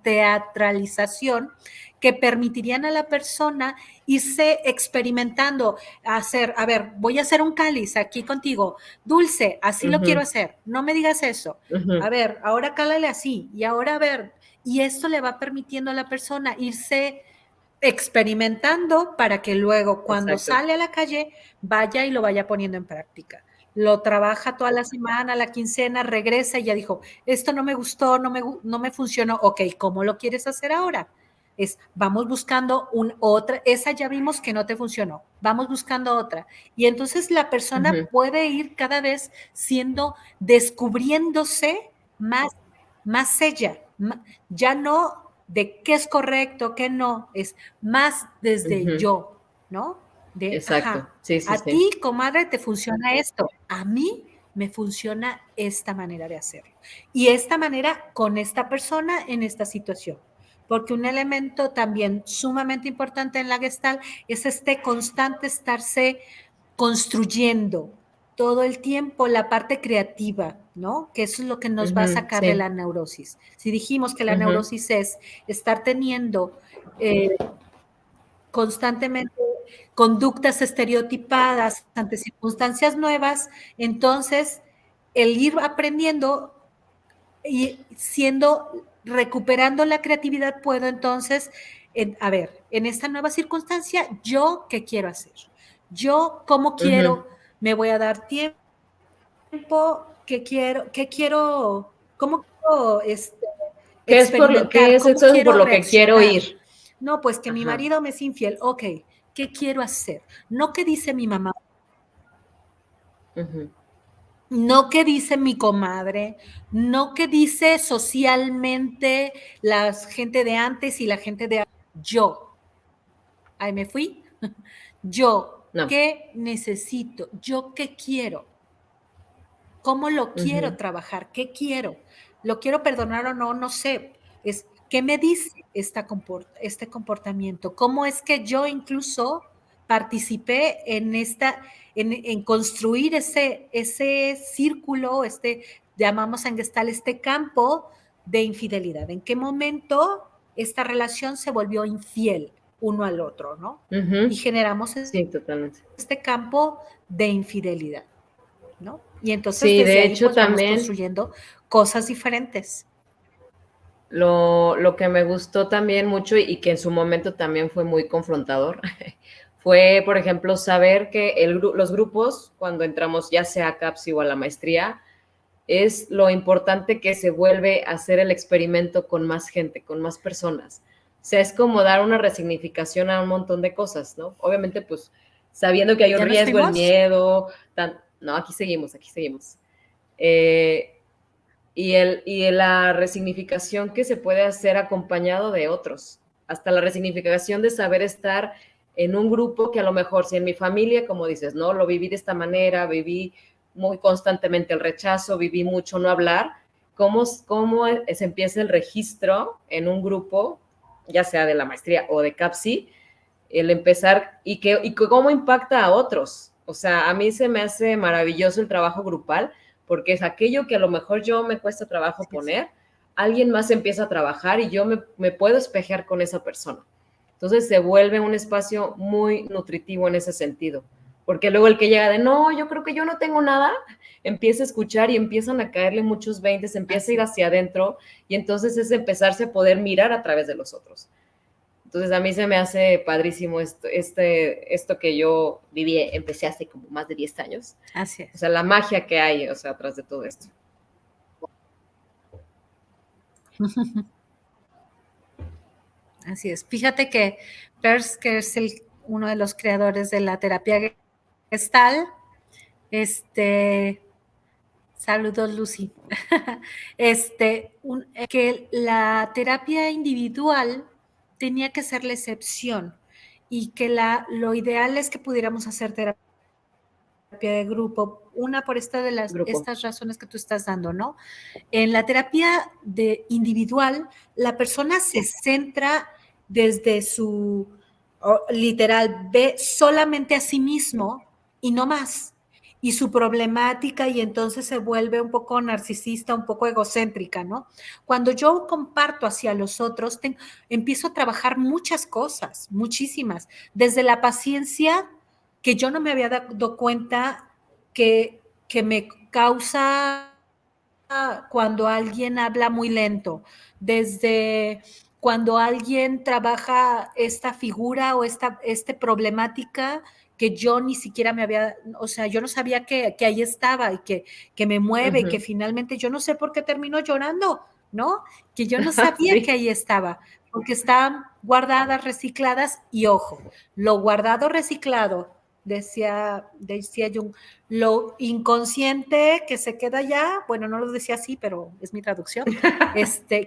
teatralización que permitirían a la persona irse experimentando, a ver, voy a hacer un cáliz aquí contigo, Dulce, así lo Uh-huh. quiero hacer, no me digas eso, Uh-huh. a ver, ahora cálale así, y ahora a ver, y esto le va permitiendo a la persona irse experimentando para que luego cuando Exacto. sale a la calle vaya y lo vaya poniendo en práctica. Lo trabaja toda la semana, la quincena, regresa y ya dijo, esto no me gustó, no me funcionó, ok, ¿cómo lo quieres hacer ahora? Vamos buscando otra, esa ya vimos que no te funcionó, vamos buscando otra. Y entonces la persona Uh-huh. puede ir cada vez descubriéndose más ella, ya no de qué es correcto, qué no, es más desde Uh-huh. yo, ¿no? Exacto. Sí, sí, A sí. ti, comadre, te funciona esto, a mí me funciona esta manera de hacerlo. Y esta manera con esta persona en esta situación. Porque un elemento también sumamente importante en la Gestalt es este constante estarse construyendo todo el tiempo la parte creativa, ¿no? Que eso es lo que nos va a Uh-huh. sacar de Sí. la neurosis. Si dijimos que la Uh-huh. neurosis es estar teniendo eh, constantemente conductas estereotipadas ante circunstancias nuevas, entonces el ir aprendiendo y recuperando la creatividad, puedo entonces, a ver, en esta nueva circunstancia, ¿yo qué quiero hacer? Yo, ¿cómo Uh-huh. quiero? Me voy a dar tiempo, cómo quiero ¿Qué experimentar? es ¿Cómo eso por quiero lo que quiero reaccionar? ir? No, pues que mi Ajá. marido me es infiel. Ok, ¿qué quiero hacer? No qué dice mi mamá, Uh-huh. no qué dice mi comadre, no qué dice socialmente la gente de antes y la gente de yo. Ahí me fui. Yo, No. ¿qué necesito? ¿Yo qué quiero? ¿Cómo lo Uh-huh. quiero trabajar? ¿Qué quiero? ¿Lo quiero perdonar o no? No sé. ¿Qué me dice este comportamiento? ¿Cómo es que yo incluso participé en construir ese círculo, llamamos en Gestalt, este campo de infidelidad? ¿En qué momento esta relación se volvió infiel uno al otro, ¿no? Y generamos Sí, totalmente. este campo de infidelidad, ¿no? Y entonces Sí, desde de ahí hecho pues vamos también construyendo cosas diferentes. lo que me gustó también mucho y que en su momento también fue muy confrontador fue, por ejemplo, saber que los grupos, cuando entramos ya sea a CAPSI o a la maestría, es lo importante que se vuelve a hacer el experimento con más gente, con más personas. O sea, es como dar una resignificación a un montón de cosas, ¿no? Obviamente, pues, sabiendo que hay un ¿Ya nos riesgo, el fuimos? miedo, no, aquí seguimos, aquí seguimos. Eh, y la resignificación que se puede hacer acompañado de otros, hasta la resignificación de saber estar en un grupo que a lo mejor si en mi familia, como dices, no, lo viví de esta manera, viví muy constantemente el rechazo, viví mucho no hablar, cómo se empieza el registro en un grupo, ya sea de la maestría o de CAPSI, el empezar y cómo impacta a otros. O sea, a mí se me hace maravilloso el trabajo grupal porque es aquello que a lo mejor yo me cuesta trabajo poner, alguien más empieza a trabajar y yo me puedo espejear con esa persona. Entonces se vuelve un espacio muy nutritivo en ese sentido. Porque luego el que llega de, no, yo creo que yo no tengo nada, empieza a escuchar y empiezan a caerle muchos veintes, empieza a ir hacia adentro y entonces es empezarse a poder mirar a través de los otros. Entonces a mí se me hace padrísimo esto que yo viví, empecé hace como más de 10 años. Así O es. sea, la magia que hay, o sea, atrás de todo esto. Así es. Fíjate que Peirce, que es uno de los creadores de la terapia Gestalt, saludos Lucy, que la terapia individual tenía que ser la excepción y que lo ideal es que pudiéramos hacer terapia de grupo, una por Grupo. estas razones que tú estás dando, ¿no? En la terapia individual, la persona se centra desde literal, ve solamente a sí mismo y no más. Y su problemática, y entonces se vuelve un poco narcisista, un poco egocéntrica, ¿no? Cuando yo comparto hacia los otros, empiezo a trabajar muchas cosas, muchísimas, desde la paciencia, que yo no me había dado cuenta que me causa cuando alguien habla muy lento, desde cuando alguien trabaja esta figura o esta problemática que yo ni siquiera me había, o sea, yo no sabía que ahí estaba y que me mueve y que finalmente yo no sé por qué termino llorando, ¿no? Que yo no sabía que Sí. ahí estaba, porque estaban guardadas, recicladas y ojo, lo guardado, reciclado, decía Jung, lo inconsciente que se queda ya, bueno, no lo decía así, pero es mi traducción,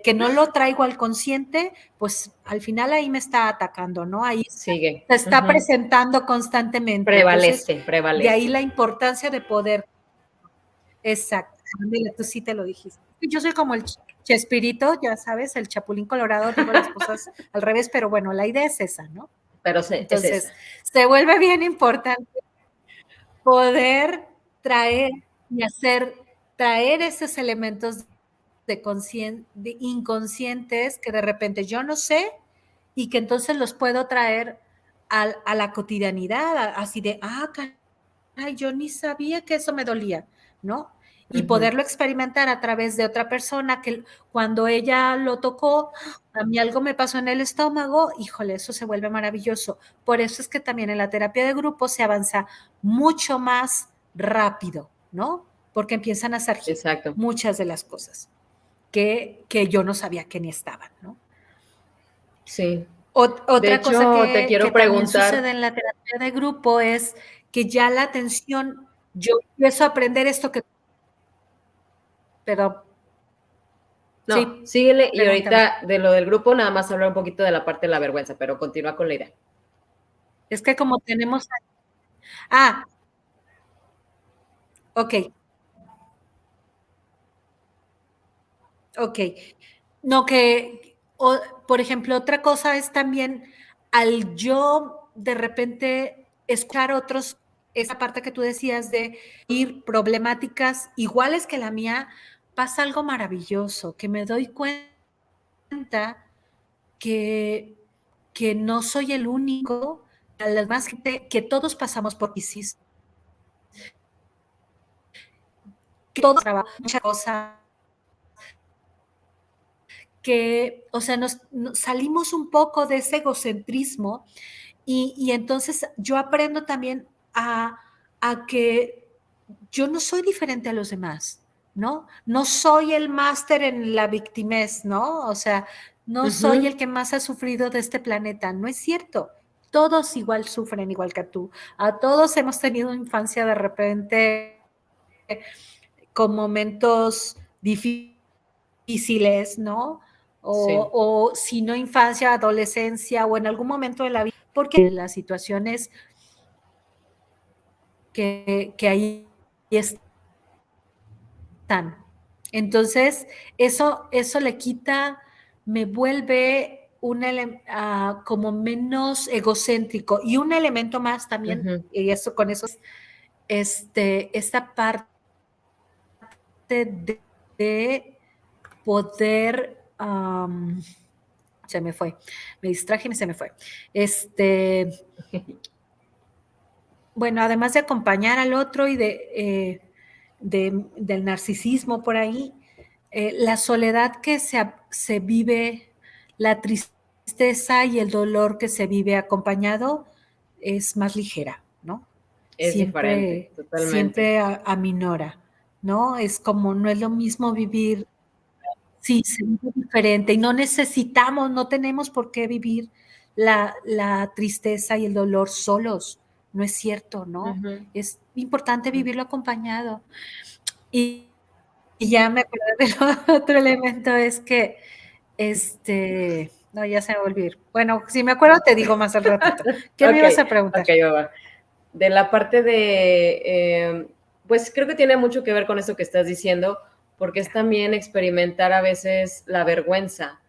que no lo traigo al consciente, pues al final ahí me está atacando, ¿no? Ahí Sigue. se está presentando constantemente. Entonces, Prevalece, de ahí prevalece. la importancia de poder. Exacto, mira, tú sí te lo dijiste. Yo soy como el Chespirito, ya sabes, el Chapulín Colorado, digo las cosas al revés, pero bueno, la idea es esa, ¿no? Pero es esa. Entonces, se vuelve bien importante poder traer y traer esos elementos de inconscientes que de repente yo no sé y que entonces los puedo traer a la cotidianidad, así de, caray, yo ni sabía que eso me dolía, ¿no? Y poderlo experimentar a través de otra persona que cuando ella lo tocó, a mí algo me pasó en el estómago, híjole, eso se vuelve maravilloso. Por eso es que también en la terapia de grupo se avanza mucho más rápido, ¿no? Porque empiezan a surgir Exacto. muchas de las cosas que yo no sabía que ni estaban, ¿no? Sí. De Otra cosa hecho, te que quiero también sucede preguntar. en la terapia de grupo es que ya la atención, yo empiezo a aprender esto que, pero No, sí, síguele y pregúntame. ahorita de lo del grupo nada más hablar un poquito de la parte de la vergüenza, pero continúa con la idea. Es que como tenemos, ah, ok, ok. No, que O, por ejemplo, otra cosa es también al yo de repente escuchar otros, esa parte que tú decías de ir problemáticas iguales que la mía, pasa algo maravilloso, que me doy cuenta que, que no soy el único, a la más gente, que todos pasamos por crisis, que todos trabajamos muchas cosas, que, o sea, nos salimos un poco de ese egocentrismo y entonces yo aprendo también a que yo no soy diferente a los demás, ¿no? No soy el máster en la victimez, ¿no? O sea, no soy el que más ha sufrido de este planeta, no es cierto. Todos igual sufren igual que tú. A todos hemos tenido una infancia de repente con momentos difíciles, ¿no? Sí. O si no infancia, adolescencia o en algún momento de la vida, porque las situaciones que ahí están. Entonces, eso le quita, me vuelve como menos egocéntrico. Y un elemento más también, y eso con eso, esta parte de poder, se me fue, me distraje y se me fue. Bueno, además de acompañar al otro y del narcisismo por ahí, la soledad que se vive, la tristeza y el dolor que se vive acompañado es más ligera, ¿no? Es diferente, totalmente. Siempre aminora, ¿no? Es como, no es lo mismo vivir, sí, se vive diferente y no necesitamos, no tenemos por qué vivir la tristeza y el dolor solos, no es cierto, ¿no? Es importante vivirlo acompañado. Y, y ya me acordé del otro elemento, es que, no, ya se me va a olvidar. Bueno, si me acuerdo te digo más al ratito. ¿Qué me ibas a preguntar? Ok, va. De la parte de, pues creo que tiene mucho que ver con esto que estás diciendo, porque es también experimentar a veces la vergüenza.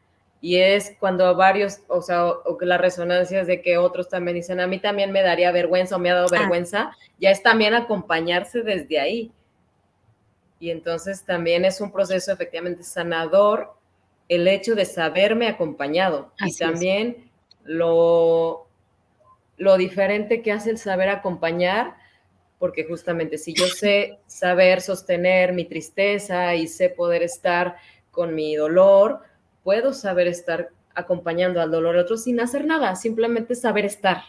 Y es cuando varios, o sea, o que las resonancias de que otros también dicen, a mí también me daría vergüenza o me ha dado vergüenza, ya es también acompañarse desde ahí. Y entonces también es un proceso efectivamente sanador el hecho de saberme acompañado. Y Así es. también lo diferente que hace el saber acompañar, porque justamente si yo sé saber sostener mi tristeza y sé poder estar con mi dolor, puedo saber estar acompañando al dolor del otro sin hacer nada, simplemente saber estar.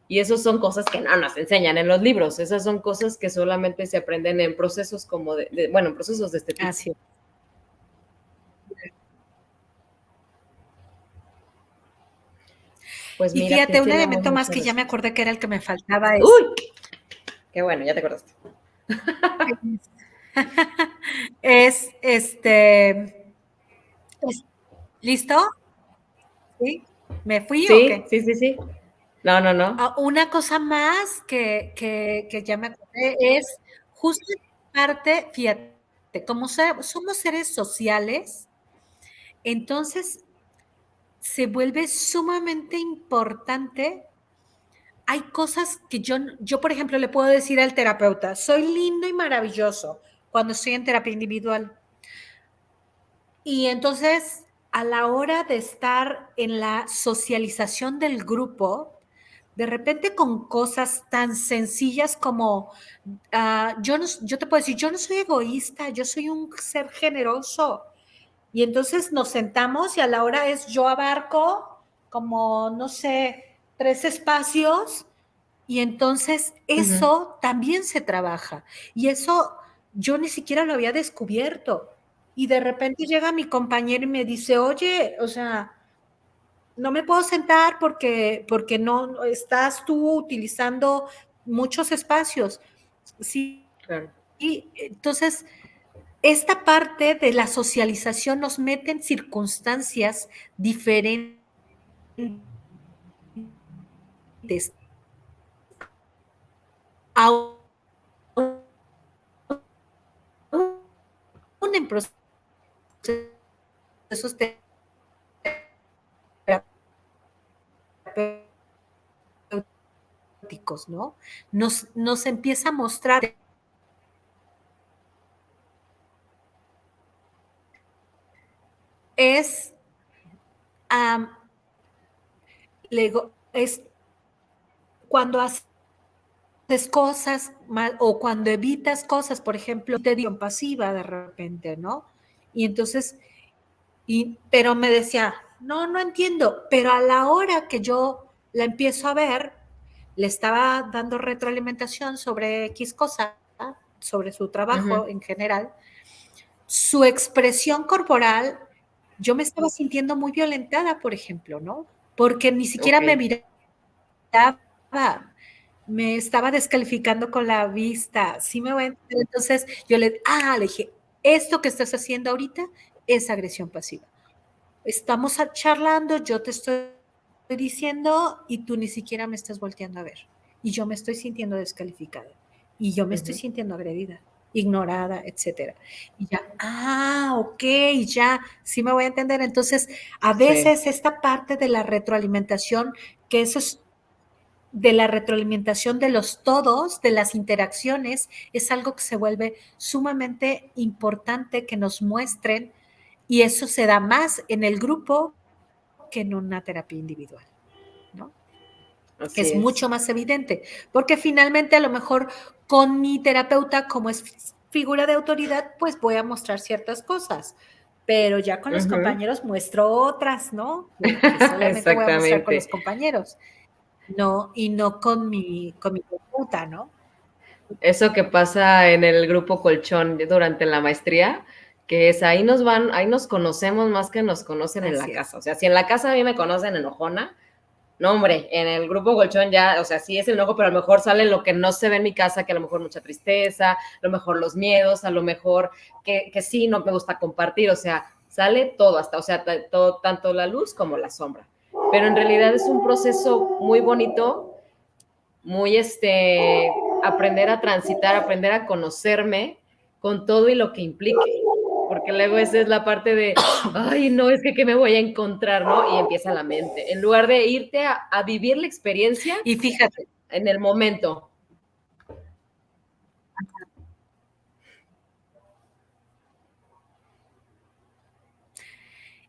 Y esas son cosas que no nos enseñan en los libros, esas son cosas que solamente se aprenden en procesos como bueno, en procesos de este tipo. Así es. Pues Y mira, fíjate, un tenemos elemento más muchas que ya me respuestas. acordé que era el que me faltaba es. ¡Uy! Qué bueno, ya te acordaste. Es ¿listo? ¿Sí? ¿Me fui o Sí, qué? sí, sí, sí. No, no, no. Una cosa más que ya me acordé es justo parte, fíjate, como somos seres sociales, entonces se vuelve sumamente importante. Hay cosas que yo, por ejemplo, le puedo decir al terapeuta, soy lindo y maravilloso cuando estoy en terapia individual. Y entonces, a la hora de estar en la socialización del grupo, de repente con cosas tan sencillas como, yo te puedo decir, yo no soy egoísta, yo soy un ser generoso. Y entonces nos sentamos y a la hora es yo abarco como, no sé, 3 espacios y entonces eso también se trabaja. Y eso yo ni siquiera lo había descubierto. Y de repente llega mi compañero y me dice, oye, o sea, no me puedo sentar porque no estás tú utilizando muchos espacios. Sí, Claro. y entonces esta parte de la socialización nos mete en circunstancias diferentes. Aún en procesos básicos, ¿no? Nos empieza a mostrar es, es cuando haces cosas mal o cuando evitas cosas, por ejemplo, te digo pasiva de repente, ¿no? Y entonces, pero me decía, no entiendo, pero a la hora que yo la empiezo a ver, le estaba dando retroalimentación sobre X cosa, sobre su trabajo en general, su expresión corporal, yo me estaba sintiendo muy violentada, por ejemplo, ¿no? Porque ni siquiera me miraba, me estaba descalificando con la vista, ¿sí me voy a entender? Entonces yo le dije, esto que estás haciendo ahorita es agresión pasiva. Estamos charlando, yo te estoy diciendo y tú ni siquiera me estás volteando a ver. Y yo me estoy sintiendo descalificada. Y yo me estoy sintiendo agredida, ignorada, etcétera. Y ya, ok, ya, sí me voy a entender. Entonces, a veces esta parte de la retroalimentación, que eso es de la retroalimentación de los todos, de las interacciones, es algo que se vuelve sumamente importante que nos muestren y eso se da más en el grupo que en una terapia individual, ¿no? Así Es es. mucho más evidente, porque finalmente a lo mejor con mi terapeuta, como es figura de autoridad, pues voy a mostrar ciertas cosas, pero ya con los compañeros muestro otras, ¿no? Que solamente voy a mostrar con los compañeros, no, y no con mi terapeuta, ¿no? Eso que pasa en el grupo Colchón durante la maestría, que es ahí nos conocemos más que nos conocen en la casa. O sea, si en la casa a mí me conocen enojona, no, hombre, en el grupo Colchón ya, o sea, sí es el enojo, pero a lo mejor sale lo que no se ve en mi casa, que a lo mejor mucha tristeza, a lo mejor los miedos, a lo mejor que sí, no me gusta compartir, o sea, sale todo, hasta, o sea, todo, tanto la luz como la sombra. Pero en realidad es un proceso muy bonito, muy aprender a transitar, aprender a conocerme con todo y lo que implique. Porque luego esa es la parte de, ay, no, es que ¿qué me voy a encontrar? ¿No? Y empieza la mente. En lugar de irte a vivir la experiencia y fíjate, en el momento.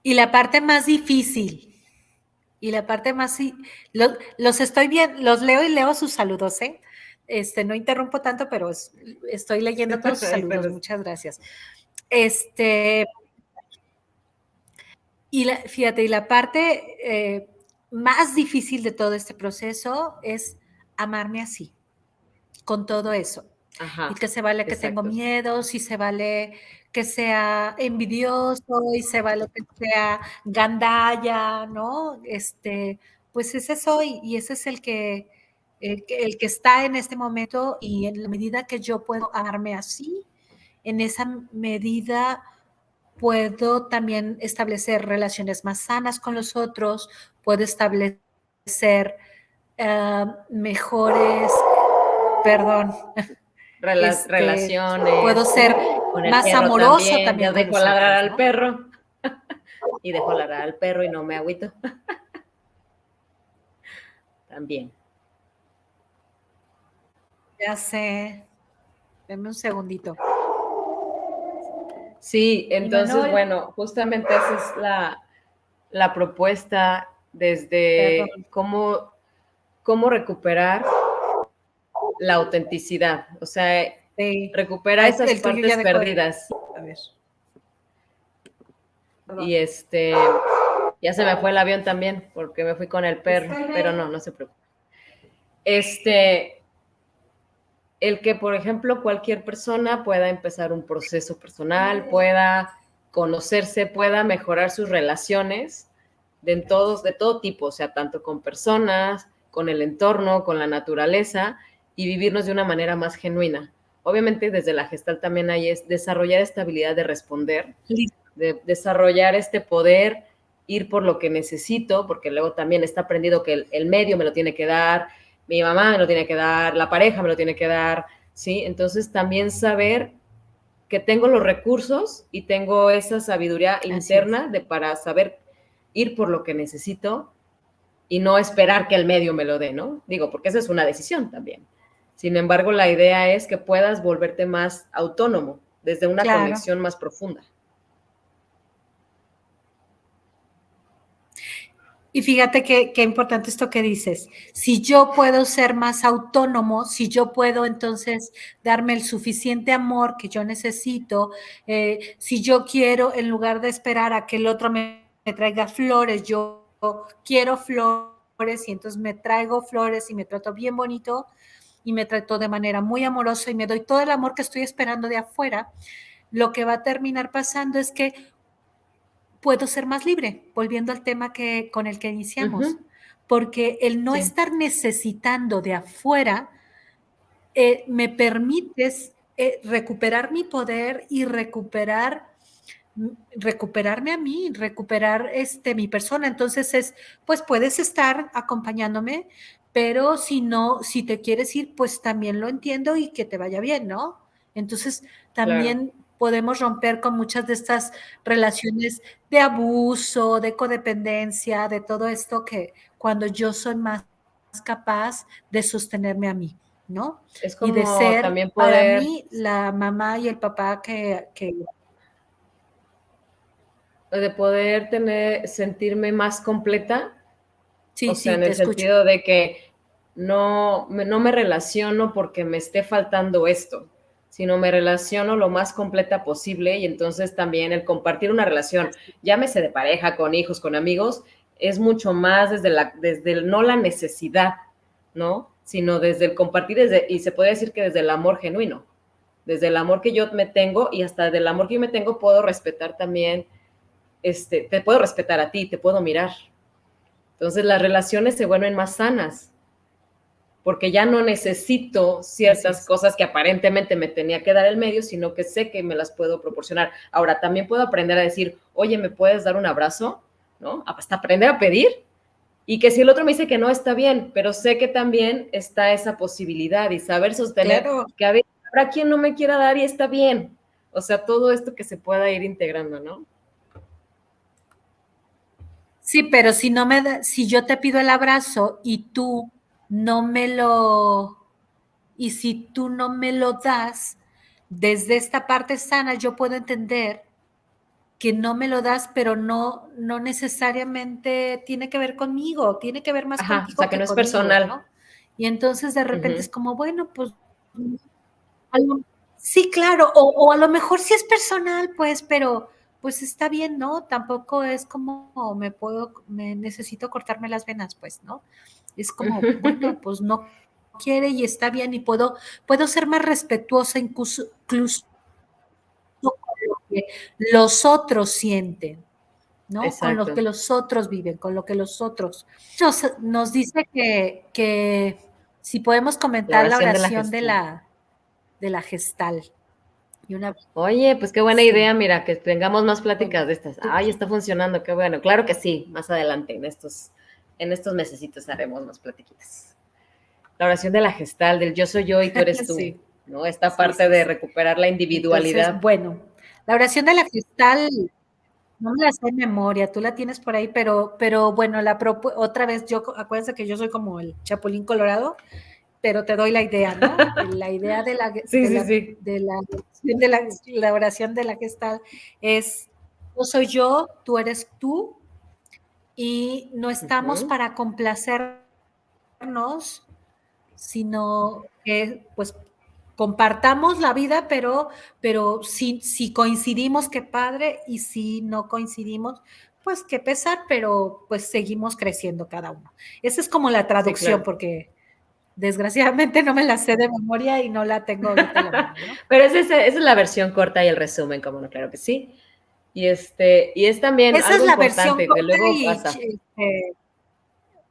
y la parte más difícil, y la parte más, los estoy bien, los leo y leo sus saludos, ¿eh? No interrumpo tanto, pero estoy leyendo todos sus saludos, muchas gracias. Fíjate, y la parte más difícil de todo este proceso es amarme así, con todo eso. Ajá, y que se vale que tengo miedos, y se vale que sea envidioso, y se vale que sea gandalla, ¿no? Pues ese soy, y ese es el que está en este momento, y en la medida que yo puedo amarme así, en esa medida puedo también establecer relaciones más sanas con los otros, puedo establecer mejores, perdón, relaciones. puedo ser con el más perro amoroso también. también Ya con dejo los ladrar otros, al ¿no? perro. Y dejo ladrar al perro y no me agüito. También. Ya sé. Deme un segundito. Sí, entonces, Imanol, bueno, justamente esa es la propuesta desde perdón. cómo recuperar la autenticidad, o sea, Sí. recupera esas El tuyo partes ya dejó de... perdidas. A ver. Y Perdón. ya se me fue el avión también, porque me fui con el perro, pero no se preocupe. El que, por ejemplo, cualquier persona pueda empezar un proceso personal, pueda conocerse, pueda mejorar sus relaciones de todo tipo, o sea, tanto con personas, con el entorno, con la naturaleza, y vivirnos de una manera más genuina. Obviamente, desde la gestal también hay es desarrollar esta habilidad de responder, Listo. de desarrollar este poder, ir por lo que necesito, porque luego también está aprendido que el medio me lo tiene que dar, mi mamá me lo tiene que dar, la pareja me lo tiene que dar, ¿sí? Entonces también saber que tengo los recursos y tengo esa sabiduría interna para saber ir por lo que necesito y no esperar que el medio me lo dé, ¿no? Digo, porque esa es una decisión también. Sin embargo, la idea es que puedas volverte más autónomo desde una Claro. conexión más profunda. Y fíjate qué importante esto que dices. Si yo puedo ser más autónomo, si yo puedo entonces darme el suficiente amor que yo necesito, si yo quiero, en lugar de esperar a que el otro me traiga flores, yo quiero flores y entonces me traigo flores y me trato bien bonito y me trato de manera muy amorosa y me doy todo el amor que estoy esperando de afuera, lo que va a terminar pasando es que puedo ser más libre, volviendo al tema con el que iniciamos, porque el no Sí, estar necesitando de afuera me permite recuperar mi poder y recuperarme a mí, recuperar mi persona. Entonces pues puedes estar acompañándome, pero si no, si te quieres ir, pues también lo entiendo y que te vaya bien, ¿no? Entonces claro. también podemos romper con muchas de estas relaciones de abuso, de codependencia, de todo esto que cuando yo soy más capaz de sostenerme a mí, ¿no? Es Y de como ser también para poder, mí la mamá y el papá que de poder tener, sentirme más completa, o sí, sea, sí, en te el escucho. sentido de que no me relaciono porque me esté faltando esto, sino me relaciono lo más completa posible y entonces también el compartir una relación, llámese de pareja, con hijos, con amigos, es mucho más desde no la necesidad, ¿no? Sino desde el compartir, y se puede decir que desde el amor genuino, desde el amor que yo me tengo y hasta del amor que yo me tengo puedo respetar también, te puedo respetar a ti, te puedo mirar. Entonces las relaciones se vuelven más sanas porque ya no necesito Así ciertas es. cosas que aparentemente me tenía que dar el medio, sino que sé que me las puedo proporcionar. Ahora, también puedo aprender a decir, oye, ¿me puedes dar un abrazo? ¿No? Hasta aprender a pedir. Y que si el otro me dice que no, está bien, pero sé que también está esa posibilidad y saber sostener Claro. que a veces habrá quien no me quiera dar y está bien. O sea, todo esto que se pueda ir integrando, ¿no? Sí, pero si no me da, si yo te pido el abrazo y tú no me lo, y si tú no me lo das, desde esta parte sana yo puedo entender que no me lo das, pero no necesariamente tiene que ver conmigo, tiene que ver más Ajá, o contigo sea, que que no es conmigo, personal. ¿no? Y entonces de repente Uh-huh. es como, bueno, pues sí, claro, o a lo mejor sí es personal, pues, pero pues está bien, ¿no? Tampoco es como me necesito cortarme las venas, pues, ¿no? Es como, bueno, pues no quiere y está bien y puedo ser más respetuosa incluso con lo que los otros sienten, ¿no? Con lo que Exacto. los otros viven, con lo que los otros. Nos dice que si podemos La comentar la oración de la oración de gestión. la gestal. Y una, Oye, pues qué buena idea, sí, mira, que tengamos más bueno, pláticas de estas. tú, Ay, está funcionando, qué bueno. Claro que sí, más adelante, en estos mesecitos haremos más platiquitas. La oración de la gestal, del yo soy yo y tú eres tú, sí, ¿no? Esta sí, parte sí, de sí. recuperar la Entonces, individualidad. bueno, la oración de la gestal, no me la sé de memoria, tú la tienes por ahí, pero bueno, otra vez, acuérdense que yo soy como el Chapulín Colorado, pero te doy la idea, ¿no? La idea Sí, sí, sí. la oración de la gestal es, yo soy yo, tú eres tú, y no estamos Ujú. para complacernos, sino que pues compartamos la vida, pero si coincidimos, qué padre, y si no coincidimos, pues qué pesar, pero pues seguimos creciendo cada uno. Esa es como la Sí, traducción, claro. porque desgraciadamente no me la sé de memoria y no la tengo ahorita en la mano, ¿no? Pero esa es la versión corta y el resumen, como no, claro que sí. Y es también Esa es algo la versión importante que corta luego pasa.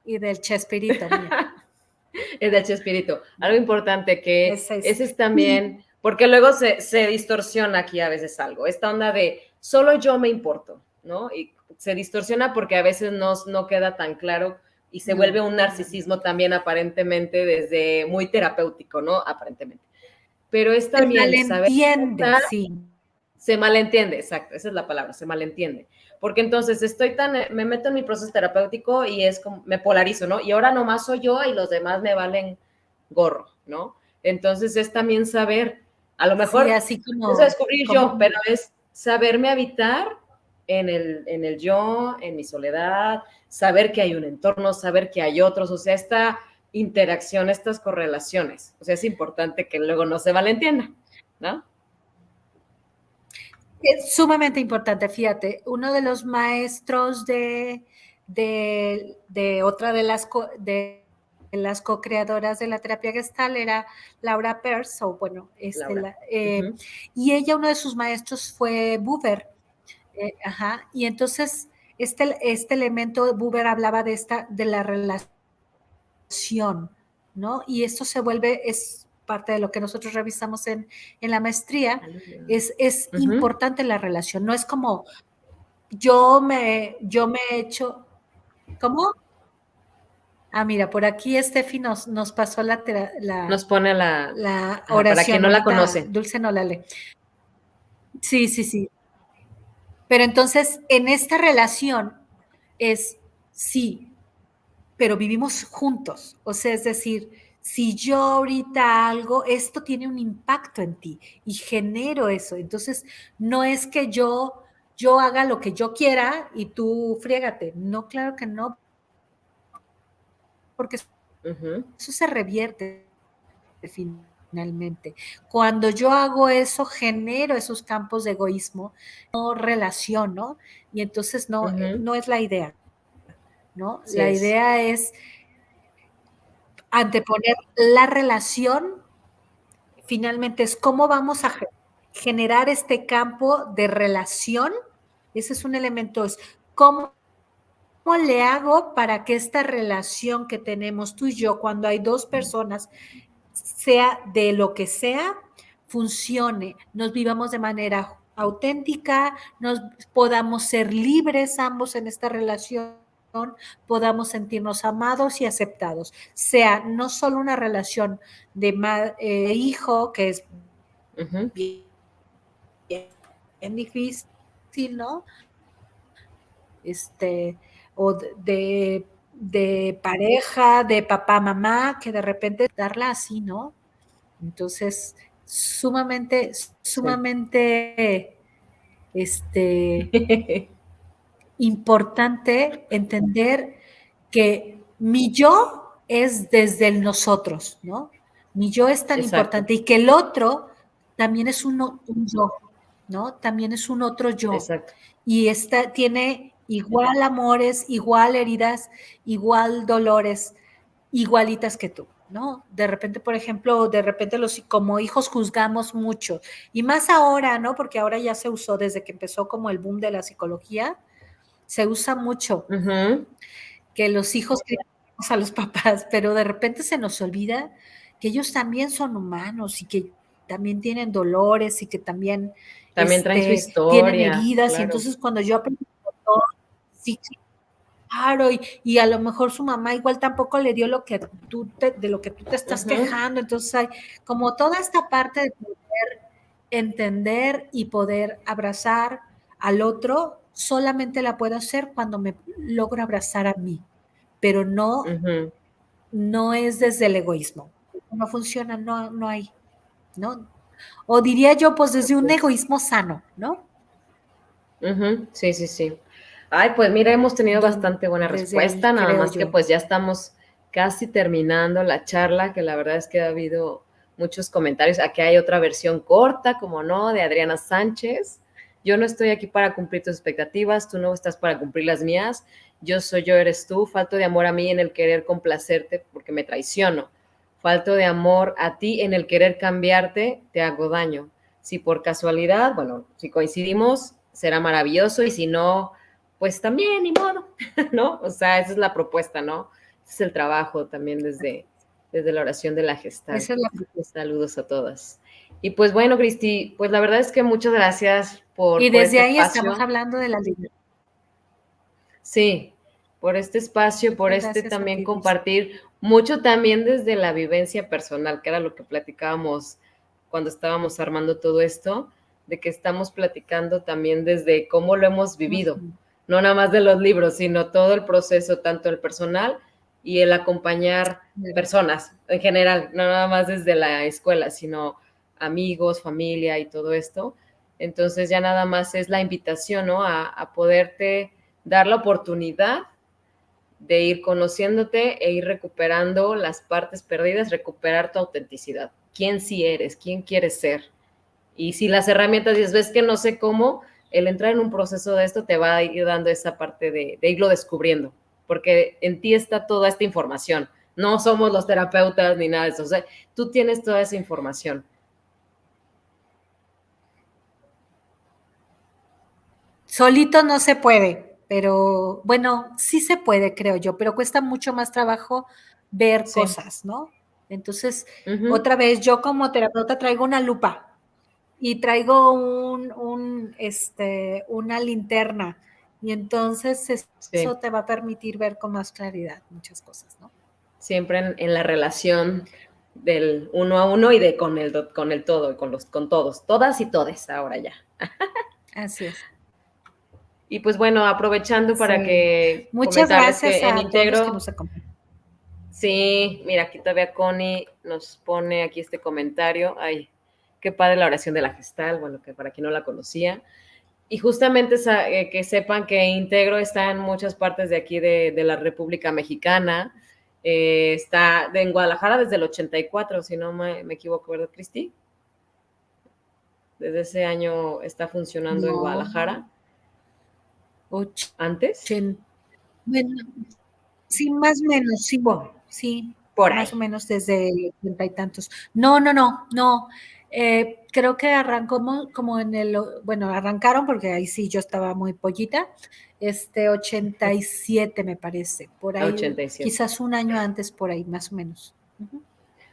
y del Chespirito, mía. Es del Chespirito. Algo importante que Ese es. ese es también, porque luego se distorsiona aquí a veces algo, esta onda de solo yo me importo, ¿no? Y se distorsiona porque a veces no queda tan claro y se vuelve No. un narcisismo también aparentemente desde muy terapéutico, ¿no? Aparentemente. Pero es Se también saber malentiende, aceptar, sí. Se malentiende, exacto, esa es la palabra, se malentiende. Porque entonces me meto en mi proceso terapéutico y es como, me polarizo, ¿no? Y ahora nomás soy yo y los demás me valen gorro, ¿no? Entonces es también saber, a lo Sí, mejor, así eso descubrir yo, como pero es saberme habitar en el yo, en mi soledad, saber que hay un entorno, saber que hay otros, o sea, esta interacción, estas correlaciones. O sea, es importante que luego no se malentienda, ¿no? es sumamente importante, fíjate, uno de los maestros de otra de las co-creadoras de la terapia gestal era Laura Peirce, o bueno, Laura. Uh-huh. Y ella, uno de sus maestros fue Buber, ajá, y entonces este elemento, Buber hablaba de la relación, ¿no? Y esto se vuelve, es parte de lo que nosotros revisamos en la maestría, es Uh-huh. importante la relación, no es como yo me he hecho, ¿cómo? Ah, mira, por aquí Steffi nos pasó Nos pone la ajá, para quien oración, no la ahorita conoce. Dulce no la lee. Sí, sí, sí. Pero entonces, en esta relación es sí, pero vivimos juntos. O sea, es decir, si yo ahorita algo, esto tiene un impacto en ti y genero eso. Entonces, no es que yo haga lo que yo quiera y tú friégate. No, claro que no, porque Uh-huh. eso se revierte finalmente. Cuando yo hago eso, genero esos campos de egoísmo, no relaciono, y entonces Uh-huh. no es la idea, ¿no? Sí La es. idea es anteponer la relación, finalmente es cómo vamos a generar este campo de relación. Ese es un elemento, es cómo le hago para que esta relación que tenemos tú y yo, cuando hay dos personas, sea de lo que sea, funcione, nos vivamos de manera auténtica, nos podamos ser libres ambos en esta relación, podamos sentirnos amados y aceptados, sea no solo una relación de hijo, que es Uh-huh. bien, bien difícil, ¿no? O de pareja, de papá, mamá, que de repente darla así, ¿no? Entonces, sumamente, Sí. sumamente, importante entender que mi yo es desde el nosotros, ¿no? Mi yo es tan Exacto, importante y que el otro también es un yo, ¿no? También es un otro yo. exacto. Y tiene igual amores, igual heridas, igual dolores, igualitas que tú, ¿no? De repente, por ejemplo, como hijos juzgamos mucho. Y más ahora, ¿no? Porque ahora ya se usó desde que empezó como el boom de la psicología, se usa mucho Uh-huh. que los hijos criticamos a los papás, pero de repente se nos olvida que ellos también son humanos y que también tienen dolores y que también También traen su tienen historia, heridas. Y claro. entonces cuando yo aprendí todo, sí, claro, y a lo mejor su mamá igual tampoco le dio de lo que tú te estás Uh-huh. quejando. Entonces hay como toda esta parte de poder entender y poder abrazar al otro, solamente la puedo hacer cuando me logro abrazar a mí, pero Uh-huh. no es desde el egoísmo. No funciona, no hay, ¿no? O diría yo, pues desde Así un es. egoísmo sano, ¿no? Uh-huh. Sí, sí, sí. Ay, pues mira, hemos tenido bastante buena Desde ahí, respuesta, nada creo más que yo. pues ya estamos casi terminando la charla, que la verdad es que ha habido muchos comentarios. Aquí hay otra versión corta, como no, de Adriana Sánchez. Yo no estoy aquí para cumplir tus expectativas, tú no estás para cumplir las mías. Yo soy yo, eres tú. Falto de amor a mí en el querer complacerte porque me traiciono. Falto de amor a ti en el querer cambiarte, te hago daño. Si por casualidad, bueno, si coincidimos, será maravilloso y si no, pues también, ni modo, ¿no? O sea, esa es la propuesta, ¿no? Ese es el trabajo también desde la oración de la Gestalt. Esa es la propuesta. Saludos a todas. Y pues bueno, Cristi, pues la verdad es que muchas gracias Y por desde este ahí estamos espacio. hablando de la libertad. Sí, por este espacio, por Muchas este gracias a también ti, Dulce. compartir mucho también desde la vivencia personal, que era lo que platicábamos cuando estábamos armando todo esto, de que estamos platicando también desde cómo lo hemos vivido, no nada más de los libros, sino todo el proceso, tanto el personal y el acompañar personas en general, no nada más desde la escuela, sino amigos, familia y todo esto. Entonces ya nada más es la invitación, ¿no? A poderte dar la oportunidad de ir conociéndote e ir recuperando las partes perdidas, recuperar tu autenticidad. ¿Quién sí eres? ¿Quién quieres ser? Y si las herramientas dices, ves que no sé cómo, el entrar en un proceso de esto te va a ir dando esa parte de irlo descubriendo, porque en ti está toda esta información. No somos los terapeutas ni nada de eso. O sea, tú tienes toda esa información. Solito no se puede, pero bueno, sí se puede, creo yo, pero cuesta mucho más trabajo ver Sí. cosas, ¿no? Entonces, otra vez, yo como terapeuta traigo una lupa y traigo una linterna, y entonces eso te va a permitir ver con más claridad muchas cosas, ¿no? Siempre en la relación del uno a uno y con el todo, con todos, todas y todes ahora ya. Así es. Y pues bueno, aprovechando para que muchas comentarles gracias que en a todos los que Integro, nos acompañan. sí, mira, aquí todavía Connie nos pone aquí este comentario. Ay, qué padre la oración de la Gestal, bueno, que para quien no la conocía. Y justamente que sepan que Integro está en muchas partes de aquí de la República Mexicana. Está en Guadalajara desde el 84, si no me equivoco, ¿verdad, Cristi? Desde ese año está funcionando en Guadalajara. ¿Antes? Bueno, sí, más o menos, sí, bueno, sí, por más ahí. o menos desde 80 y tantos. No. Creo que arrancó como bueno, arrancaron porque ahí sí yo estaba muy pollita, 87 me parece, por ahí, 87. quizás un año antes, por ahí, más o menos.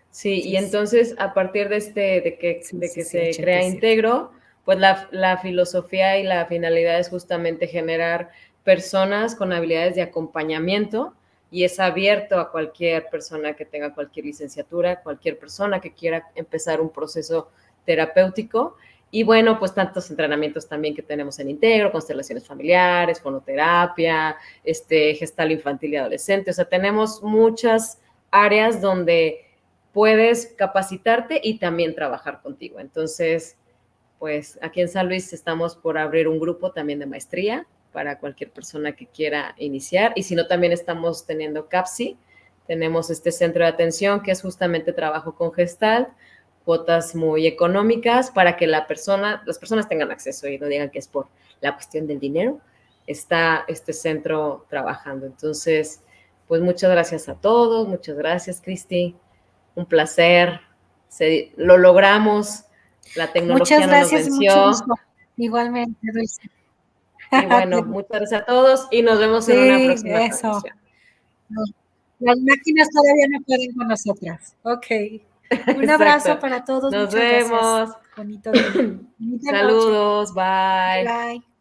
Sí, y entonces a partir de que se crea Integro, pues la filosofía y la finalidad es justamente generar personas con habilidades de acompañamiento, y es abierto a cualquier persona que tenga cualquier licenciatura, cualquier persona que quiera empezar un proceso terapéutico. Y bueno, pues tantos entrenamientos también que tenemos en Integro, constelaciones familiares, fonoterapia, gestal infantil y adolescente. O sea, tenemos muchas áreas donde puedes capacitarte y también trabajar contigo. Entonces, pues aquí en San Luis estamos por abrir un grupo también de maestría para cualquier persona que quiera iniciar. Y si no, también estamos teniendo CAPSI. Tenemos este centro de atención que es justamente trabajo con Gestalt, cuotas muy económicas para que las personas tengan acceso y no digan que es por la cuestión del dinero. Está este centro trabajando. Entonces, pues muchas gracias a todos. Muchas gracias, Cristi. Un placer. Lo logramos. La tecnología Muchas no nos gracias y mucho venció. gusto. Igualmente, Dulce. Y bueno, muchas gracias a todos y nos vemos en una próxima transmisión. No, las máquinas todavía no pueden con nosotras. Ok. Un abrazo para todos. Nos Muchas gracias. vemos. Bonito día. Saludos. Bye. Bye.